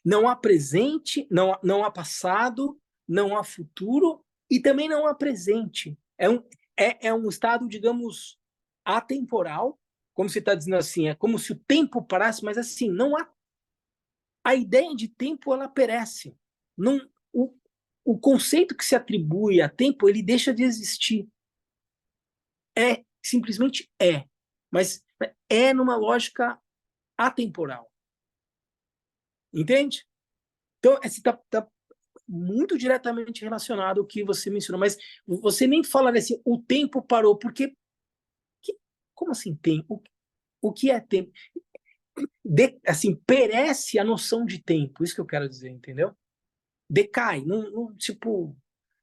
Não há presente, não há passado, não há futuro e também não há presente. É um estado, digamos, atemporal, como você está dizendo assim, é como se o tempo parasse, mas assim, não há. A ideia de tempo, ela perece. Não, o conceito que se atribui a tempo, ele deixa de existir. Simplesmente é. Mas é numa lógica atemporal. Entende? Então, está muito diretamente relacionado ao que você mencionou, mas você nem fala assim, o tempo parou, porque como assim tempo? O que é tempo? Assim, perece a noção de tempo, isso que eu quero dizer, entendeu? Decai, tipo,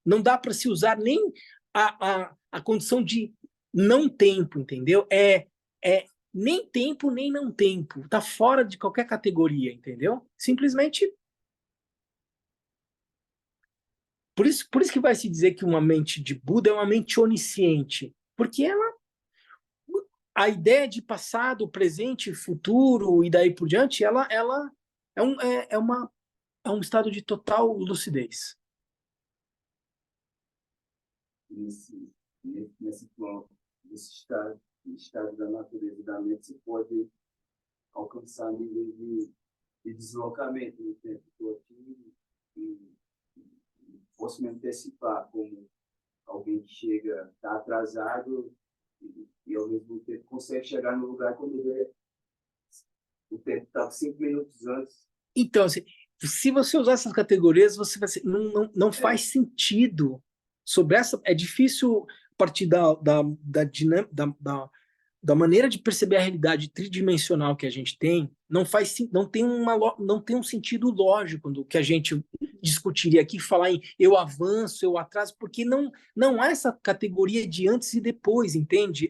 não dá para se usar nem a condição de não tempo, entendeu? Nem tempo, nem não tempo. Está fora de qualquer categoria, entendeu? Simplesmente. Por isso que vai se dizer que uma mente de Buda é uma mente onisciente, porque a ideia de passado, presente, futuro e daí por diante, ela é um estado de total lucidez. Nesse plano, nesse estado da natureza da mente, se pode alcançar nível de deslocamento no tempo todo e antecipar, como alguém que chega, está atrasado e ao mesmo tempo consegue chegar no lugar quando vê o tempo está 5 minutos antes. Então, assim, se você usar essas categorias, você vai ser, não faz sentido. Sobre essa, é difícil partir da maneira de perceber a realidade tridimensional que a gente tem, não tem um sentido lógico do que a gente discutiria aqui, falar em eu avanço, eu atraso, porque não há essa categoria de antes e depois, entende?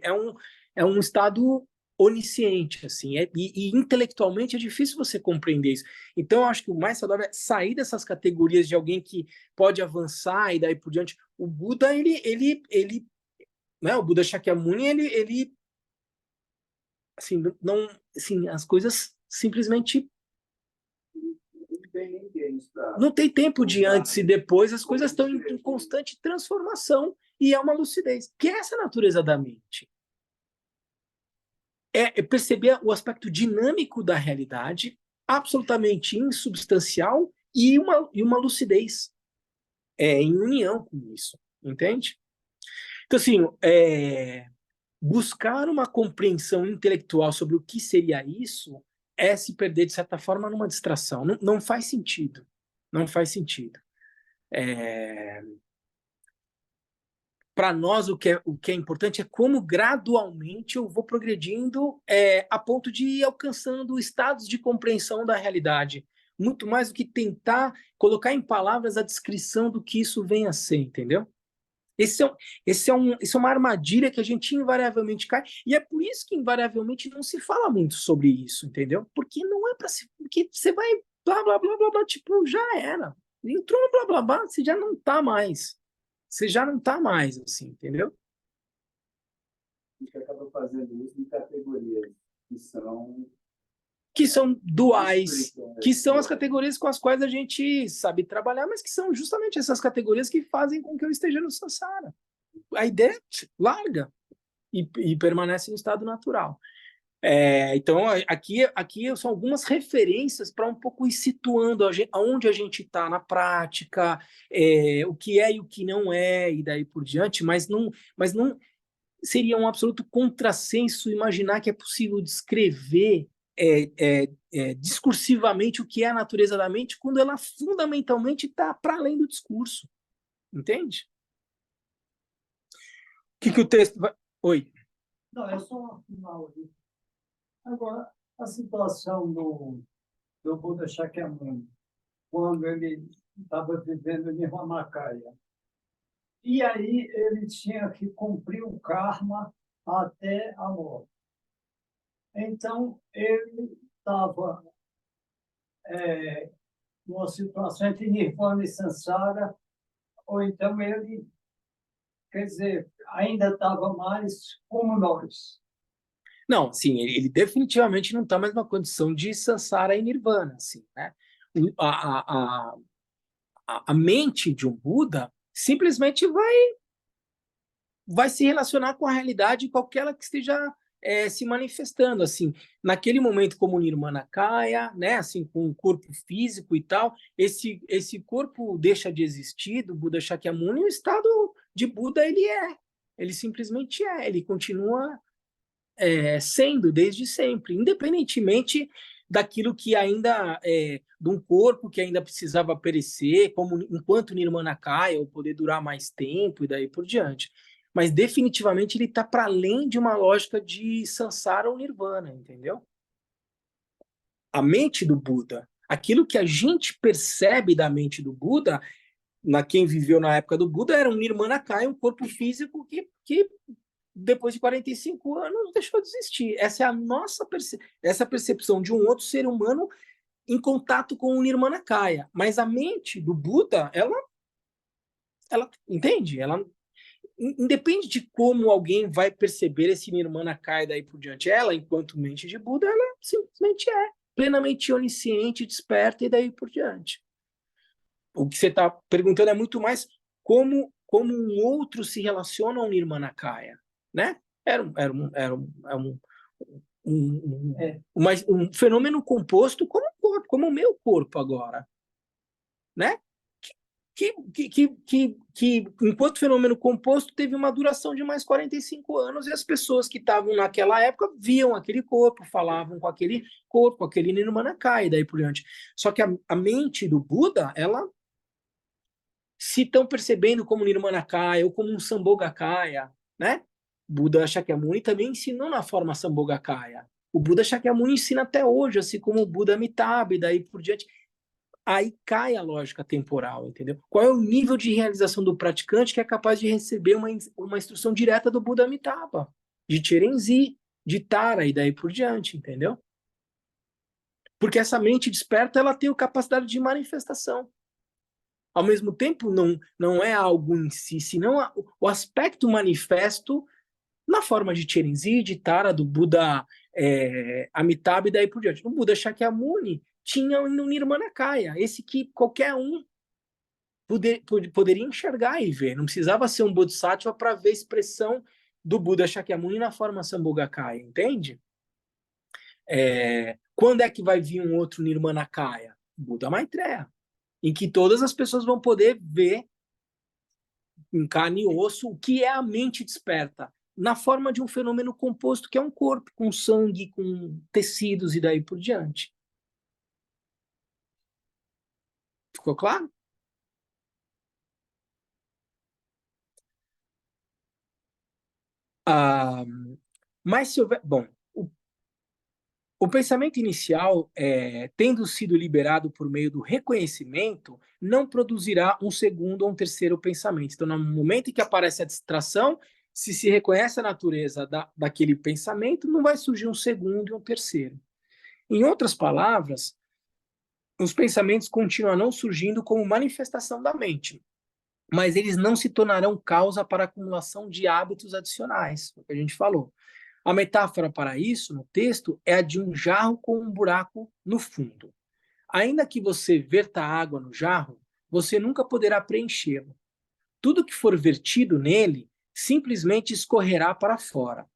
É um estado onisciente, assim, e intelectualmente é difícil você compreender isso. Então, eu acho que o mais saudável é sair dessas categorias de alguém que pode avançar e daí por diante. O Buda, né, o Buda Shakyamuni, ele assim, não, assim, as coisas simplesmente não tem tempo de antes e depois, as coisas estão em constante transformação e é uma lucidez, que é essa natureza da mente. É perceber o aspecto dinâmico da realidade, absolutamente insubstancial, e uma lucidez em união com isso, entende? Então, assim, buscar uma compreensão intelectual sobre o que seria isso é se perder, de certa forma, numa distração. Não faz sentido. Não faz sentido. Para nós, o que é importante é como gradualmente eu vou progredindo a ponto de ir alcançando estados de compreensão da realidade. Muito mais do que tentar colocar em palavras a descrição do que isso vem a ser, entendeu? Isso é uma armadilha que a gente invariavelmente cai, e é por isso que invariavelmente não se fala muito sobre isso, entendeu? Porque não é para se. Porque você vai blá blá blá blá blá, tipo, já era. Entrou no blá blá blá, você já não tá mais. Você já não tá mais, assim, entendeu? A gente acaba fazendo isso em categorias que são duais, que são as categorias com as quais a gente sabe trabalhar, mas que são justamente essas categorias que fazem com que eu esteja no samsara. A ideia larga e permanece no estado natural. Então, aqui são algumas referências para um pouco ir situando aonde a gente está na prática, o que é e o que não é, e daí por diante, mas não seria um absoluto contrassenso imaginar que é possível descrever discursivamente o que é a natureza da mente quando ela fundamentalmente está para além do discurso. Entende? O que o texto vai... Oi. Não, é só uma final. Agora, a situação do Buda Shakyamuni, quando ele estava vivendo em Nirmanakaya, e aí ele tinha que cumprir o karma até a morte. Então, ele estava numa situação entre Nirvana e Sansara, ou então ele, quer dizer, ainda estava mais como nós. Não, sim, ele definitivamente não está mais numa condição de Sansara e Nirvana, assim, né? A mente de um Buda simplesmente vai se relacionar com a realidade qualquer que esteja se manifestando, assim, naquele momento como Nirmanakaya, né, assim, com o corpo físico e tal, esse corpo deixa de existir do Buda Shakyamuni, o estado de Buda ele simplesmente ele continua sendo desde sempre, independentemente daquilo que ainda de um corpo que ainda precisava perecer, como enquanto Nirmanakaya, ou poder durar mais tempo e daí por diante. Mas definitivamente ele está para além de uma lógica de Sansara ou Nirvana, entendeu? A mente do Buda, aquilo que a gente percebe da mente do Buda, quem viveu na época do Buda, era um Nirmanakaya, um corpo físico que depois de 45 anos deixou de existir. Essa é a nossa essa percepção de um outro ser humano em contato com o Nirmanakaya. Mas a mente do Buda, ela entende? Ela independe de como alguém vai perceber esse Nirmanakaya daí por diante. Ela, enquanto mente de Buda, ela simplesmente é plenamente onisciente, desperta e daí por diante. O que você está perguntando é muito mais como um outro se relaciona ao Nirmanakaya, né? Era um fenômeno composto como o corpo, como o meu corpo agora, né? que, enquanto fenômeno composto, teve uma duração de mais 45 anos, e as pessoas que estavam naquela época viam aquele corpo, falavam com aquele corpo, aquele Nirmanakaya, e daí por diante. Só que a mente do Buda, ela se estão percebendo como Nirmanakaya ou como um Sambhogakaya, né? Buda Shakyamuni também ensinou na forma Sambhogakaya. O Buda Shakyamuni ensina até hoje, assim como o Buda Amitabha, e daí por diante. Aí cai a lógica temporal, entendeu? Qual é o nível de realização do praticante que é capaz de receber uma instrução direta do Buda Amitabha, de Cherenzi, de Tara e daí por diante, entendeu? Porque essa mente desperta, ela tem a capacidade de manifestação. Ao mesmo tempo, não é algo em si, senão o aspecto manifesto na forma de Cherenzi, de Tara, do Buda Amitabha e daí por diante. O Buda Shakyamuni tinha no Nirmanakaya, esse que qualquer um poderia enxergar e ver. Não precisava ser um Bodhisattva para ver a expressão do Buda Shakyamuni na forma Sambhogakaya, entende? Quando é que vai vir um outro Nirmanakaya? Buda Maitreya, em que todas as pessoas vão poder ver em carne e osso o que é a mente desperta, na forma de um fenômeno composto que é um corpo, com sangue, com tecidos e daí por diante. Ficou claro? Mas se houver... Bom, o pensamento inicial, tendo sido liberado por meio do reconhecimento, não produzirá um segundo ou um terceiro pensamento. Então, no momento em que aparece a distração, se reconhece a natureza daquele pensamento, não vai surgir um segundo e um terceiro. Em outras palavras, os pensamentos continuarão surgindo como manifestação da mente, mas eles não se tornarão causa para a acumulação de hábitos adicionais, o que a gente falou. A metáfora para isso, no texto, é a de um jarro com um buraco no fundo. Ainda que você verta água no jarro, você nunca poderá preenchê-lo. Tudo que for vertido nele simplesmente escorrerá para fora.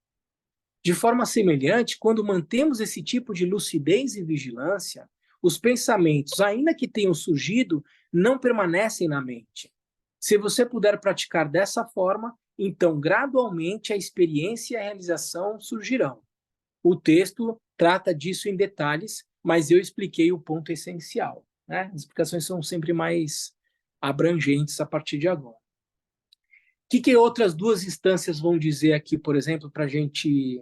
De forma semelhante, quando mantemos esse tipo de lucidez e vigilância, os pensamentos, ainda que tenham surgido, não permanecem na mente. Se você puder praticar dessa forma, então gradualmente a experiência e a realização surgirão. O texto trata disso em detalhes, mas eu expliquei o ponto essencial, né? As explicações são sempre mais abrangentes a partir de agora. O que outras duas instâncias vão dizer aqui, por exemplo, para a gente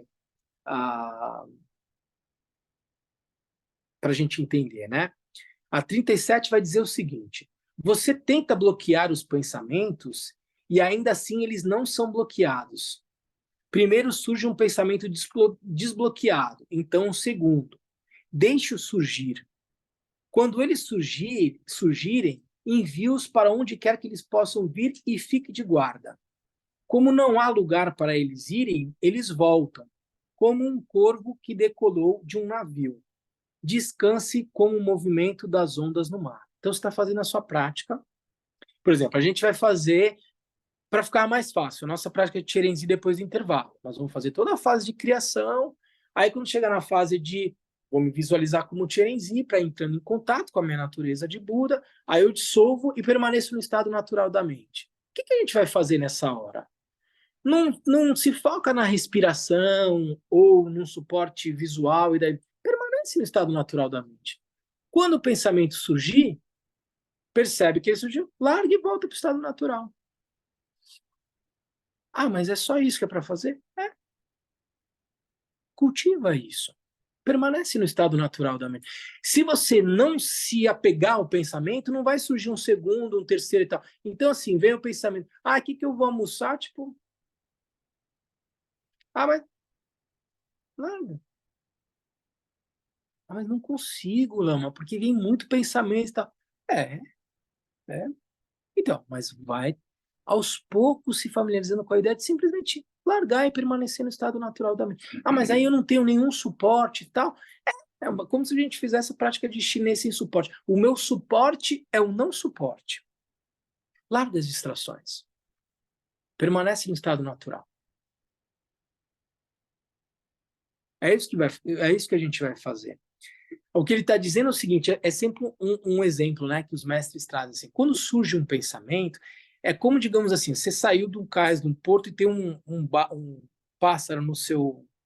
entender, né? A 37 vai dizer o seguinte: você tenta bloquear os pensamentos e ainda assim eles não são bloqueados. Primeiro surge um pensamento desbloqueado, então um segundo. Deixe-o surgir. Quando eles surgirem, envie-os para onde quer que eles possam vir e fique de guarda. Como não há lugar para eles irem, eles voltam, como um corvo que decolou de um navio. Descanse como o movimento das ondas no mar. Então, você está fazendo a sua prática. Por exemplo, a gente vai fazer, para ficar mais fácil, a nossa prática de Cherenzi depois do intervalo. Nós vamos fazer toda a fase de criação, aí quando chegar na fase de vou me visualizar como Cherenzi, para entrando em contato com a minha natureza de Buda, aí eu dissolvo e permaneço no estado natural da mente. O que a gente vai fazer nessa hora? Não se foca na respiração ou num suporte visual, e daí permanece no estado natural da mente. Quando o pensamento surgir, percebe que ele surgiu, larga e volta para o estado natural. Ah, mas é só isso que é para fazer? Cultiva isso. Permanece no estado natural da mente. Se você não se apegar ao pensamento, não vai surgir um segundo, um terceiro e tal. Então, assim, vem o pensamento. Ah, o que eu vou almoçar? Tipo, mas nada. Mas não consigo, Lama, porque vem muito pensamento e tal. É. Então, mas vai aos poucos se familiarizando com a ideia de simplesmente largar e permanecer no estado natural da mente. Ah, mas aí eu não tenho nenhum suporte e tal. É como se a gente fizesse a prática de chinês sem suporte. O meu suporte é o não suporte. Larga as distrações. Permanece no estado natural. É isso que a gente vai fazer. O que ele está dizendo é o seguinte, é sempre um exemplo, né, que os mestres trazem. Assim, quando surge um pensamento, é como, digamos assim, você saiu de um cais, de um porto, e tem um pássaro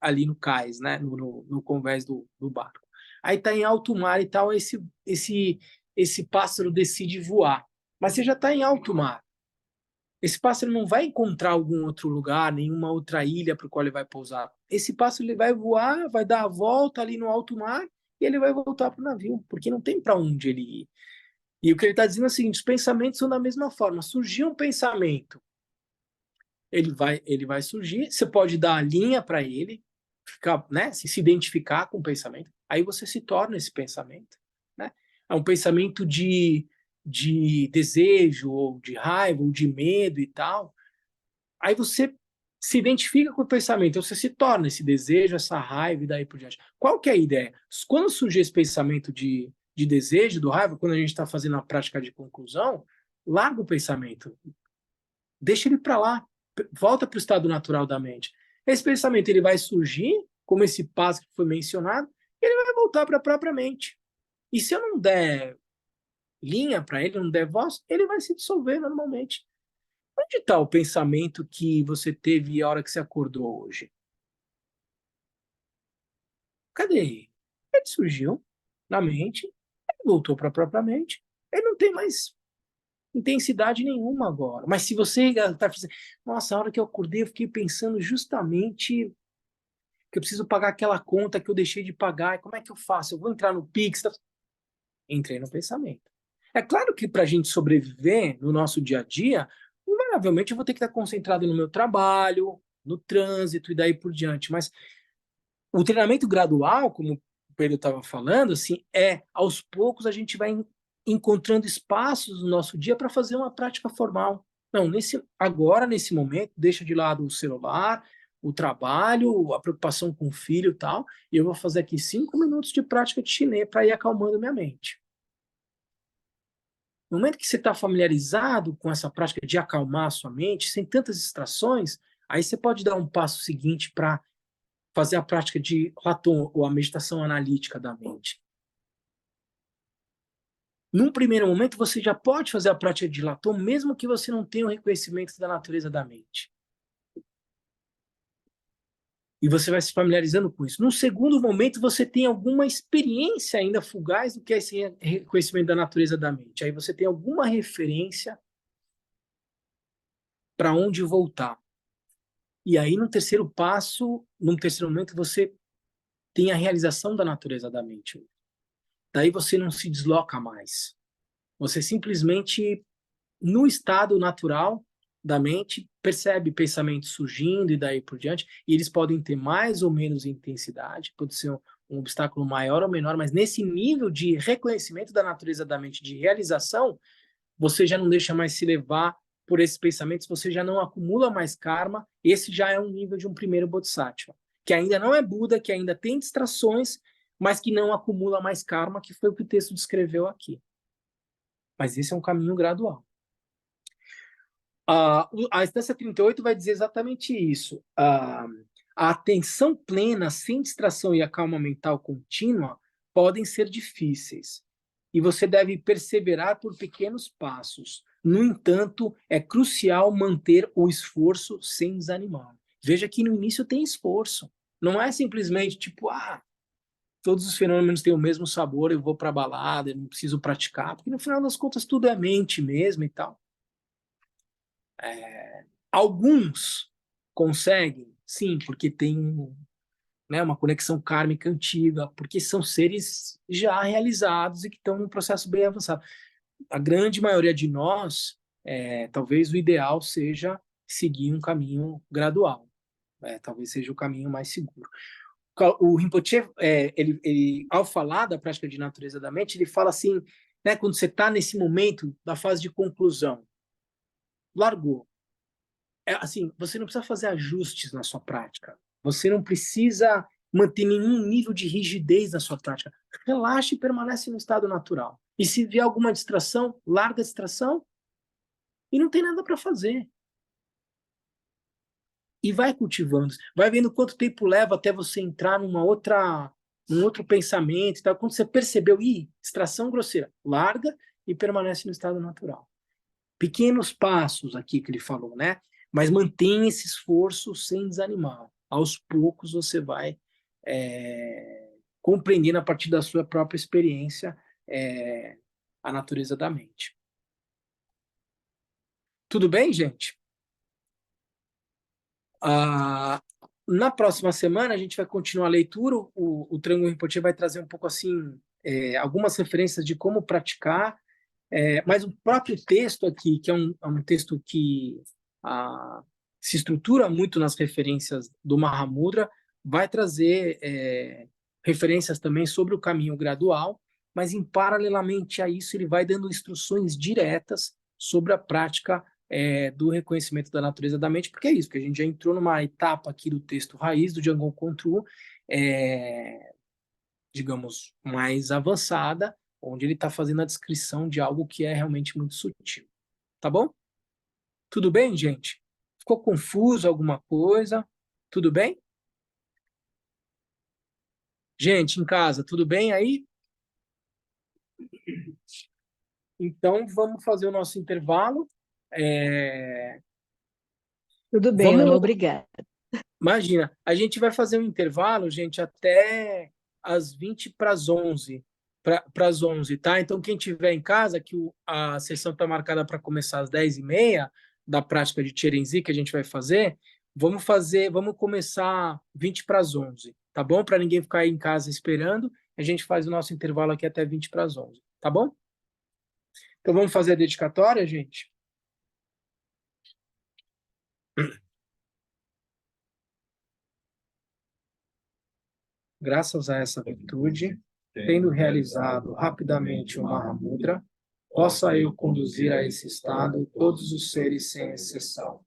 ali no cais, né, no convés do barco. Aí está em alto mar e tal, esse pássaro decide voar. Mas você já está em alto mar. Esse pássaro não vai encontrar algum outro lugar, nenhuma outra ilha para o qual ele vai pousar. Esse pássaro ele vai voar, vai dar a volta ali no alto mar e ele vai voltar para o navio, porque não tem para onde ele ir. E o que ele está dizendo é o seguinte: os pensamentos são da mesma forma. Surgiu um pensamento, ele vai surgir, você pode dar a linha para ele, ficar, né, se identificar com o pensamento, aí você se torna esse pensamento. Né? É um pensamento de desejo, ou de raiva, ou de medo e tal. Aí você se identifica com o pensamento, então você se torna esse desejo, essa raiva e daí por diante. Qual que é a ideia? Quando surgir esse pensamento de desejo, do raiva, quando a gente está fazendo a prática de conclusão, larga o pensamento, deixa ele para lá, volta para o estado natural da mente. Esse pensamento ele vai surgir, como esse passo que foi mencionado, e ele vai voltar para a própria mente. E se eu não der linha para ele, não der voz, ele vai se dissolver normalmente. Onde está o pensamento que você teve a hora que você acordou hoje? Cadê ele? Ele surgiu na mente, ele voltou para a própria mente, ele não tem mais intensidade nenhuma agora. Mas se você está pensando, nossa, a hora que eu acordei, eu fiquei pensando justamente que eu preciso pagar aquela conta que eu deixei de pagar, e como é que eu faço? Eu vou entrar no Pix? Entrei no pensamento. É claro que para a gente sobreviver no nosso dia a dia, invariavelmente eu vou ter que estar concentrado no meu trabalho, no trânsito e daí por diante. Mas o treinamento gradual, como o Pedro estava falando, assim, aos poucos a gente vai encontrando espaços no nosso dia para fazer uma prática formal. Não, agora, nesse momento, deixa de lado o celular, o trabalho, a preocupação com o filho e tal, e eu vou fazer aqui 5 minutos de prática de chinês para ir acalmando minha mente. No momento que você está familiarizado com essa prática de acalmar a sua mente, sem tantas distrações, aí você pode dar um passo seguinte para fazer a prática de Laton, ou a meditação analítica da mente. Num primeiro momento, você já pode fazer a prática de Laton, mesmo que você não tenha o reconhecimento da natureza da mente. E você vai se familiarizando com isso. Num segundo momento, você tem alguma experiência ainda fugaz do que é esse reconhecimento da natureza da mente. Aí você tem alguma referência para onde voltar. E aí, no terceiro momento, você tem a realização da natureza da mente. Daí você não se desloca mais. Você simplesmente, no estado natural da mente, percebe pensamentos surgindo e daí por diante, e eles podem ter mais ou menos intensidade, pode ser um obstáculo maior ou menor, mas nesse nível de reconhecimento da natureza da mente, de realização, você já não deixa mais se levar por esses pensamentos, você já não acumula mais karma, esse já é um nível de um primeiro bodhisattva, que ainda não é Buda, que ainda tem distrações, mas que não acumula mais karma, que foi o que o texto descreveu aqui. Mas esse é um caminho gradual. A instância 38 vai dizer exatamente isso. A atenção plena, sem distração e a calma mental contínua podem ser difíceis. E você deve perseverar por pequenos passos. No entanto, é crucial manter o esforço sem desanimar. Veja que no início tem esforço. Não é simplesmente tipo, todos os fenômenos têm o mesmo sabor, eu vou para a balada, eu não preciso praticar, porque no final das contas tudo é mente mesmo e tal. Alguns conseguem, sim, porque tem uma conexão kármica antiga, porque são seres já realizados e que estão num processo bem avançado. A grande maioria de nós, talvez o ideal seja seguir um caminho gradual. Talvez seja o caminho mais seguro. O Rinpoche, ele, ao falar da prática de natureza da mente, ele fala assim, né, quando você está nesse momento da fase de conclusão, largou. Assim, você não precisa fazer ajustes na sua prática. Você não precisa manter nenhum nível de rigidez na sua prática. Relaxe e permanece no estado natural. E se vier alguma distração, larga a distração e não tem nada para fazer. E vai cultivando, vai vendo quanto tempo leva até você entrar numa outra um outro pensamento e tal. Quando você percebeu, extração grosseira, larga e permanece no estado natural. Pequenos passos aqui que ele falou, né? Mas mantenha esse esforço sem desanimar. Aos poucos você vai compreendendo a partir da sua própria experiência a natureza da mente. Tudo bem, gente? Na próxima semana a gente vai continuar a leitura. O Triângulo Rinpoche vai trazer um pouco assim algumas referências de como praticar, mas o próprio texto aqui, que é um texto que se estrutura muito nas referências do Mahamudra, vai trazer referências também sobre o caminho gradual, mas em paralelamente a isso ele vai dando instruções diretas sobre a prática do reconhecimento da natureza da mente, porque é isso, porque a gente já entrou numa etapa aqui do texto raiz do Django Kontru, digamos, mais avançada, onde ele está fazendo a descrição de algo que é realmente muito sutil. Tá bom? Tudo bem, gente? Ficou confuso alguma coisa? Tudo bem? Gente, em casa, tudo bem aí? Então, vamos fazer o nosso intervalo. Tudo bem, Lama, obrigada. Imagina, a gente vai fazer um intervalo, gente, até às 20 para as 11. Para as 11, tá? Então, quem estiver em casa, que a sessão está marcada para começar às 10h30, da prática de Cherenzi que a gente vai fazer, vamos começar 20 para as 11, tá bom? Para ninguém ficar aí em casa esperando, a gente faz o nosso intervalo aqui até 20 para as 11, tá bom? Então, vamos fazer a dedicatória, gente? Graças a essa virtude, tendo realizado rapidamente o Mahamudra, possa eu conduzir a esse estado todos os seres sem exceção.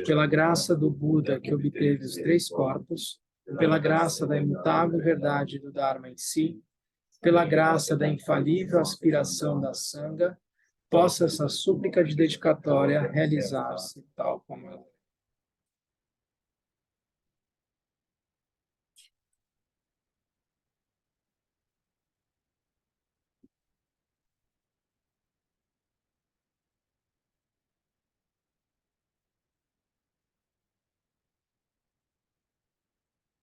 Pela graça do Buda que obteve os 3 corpos, pela graça da imutável verdade do Dharma em si, pela graça da infalível aspiração da Sangha, possa essa súplica de dedicatória realizar-se tal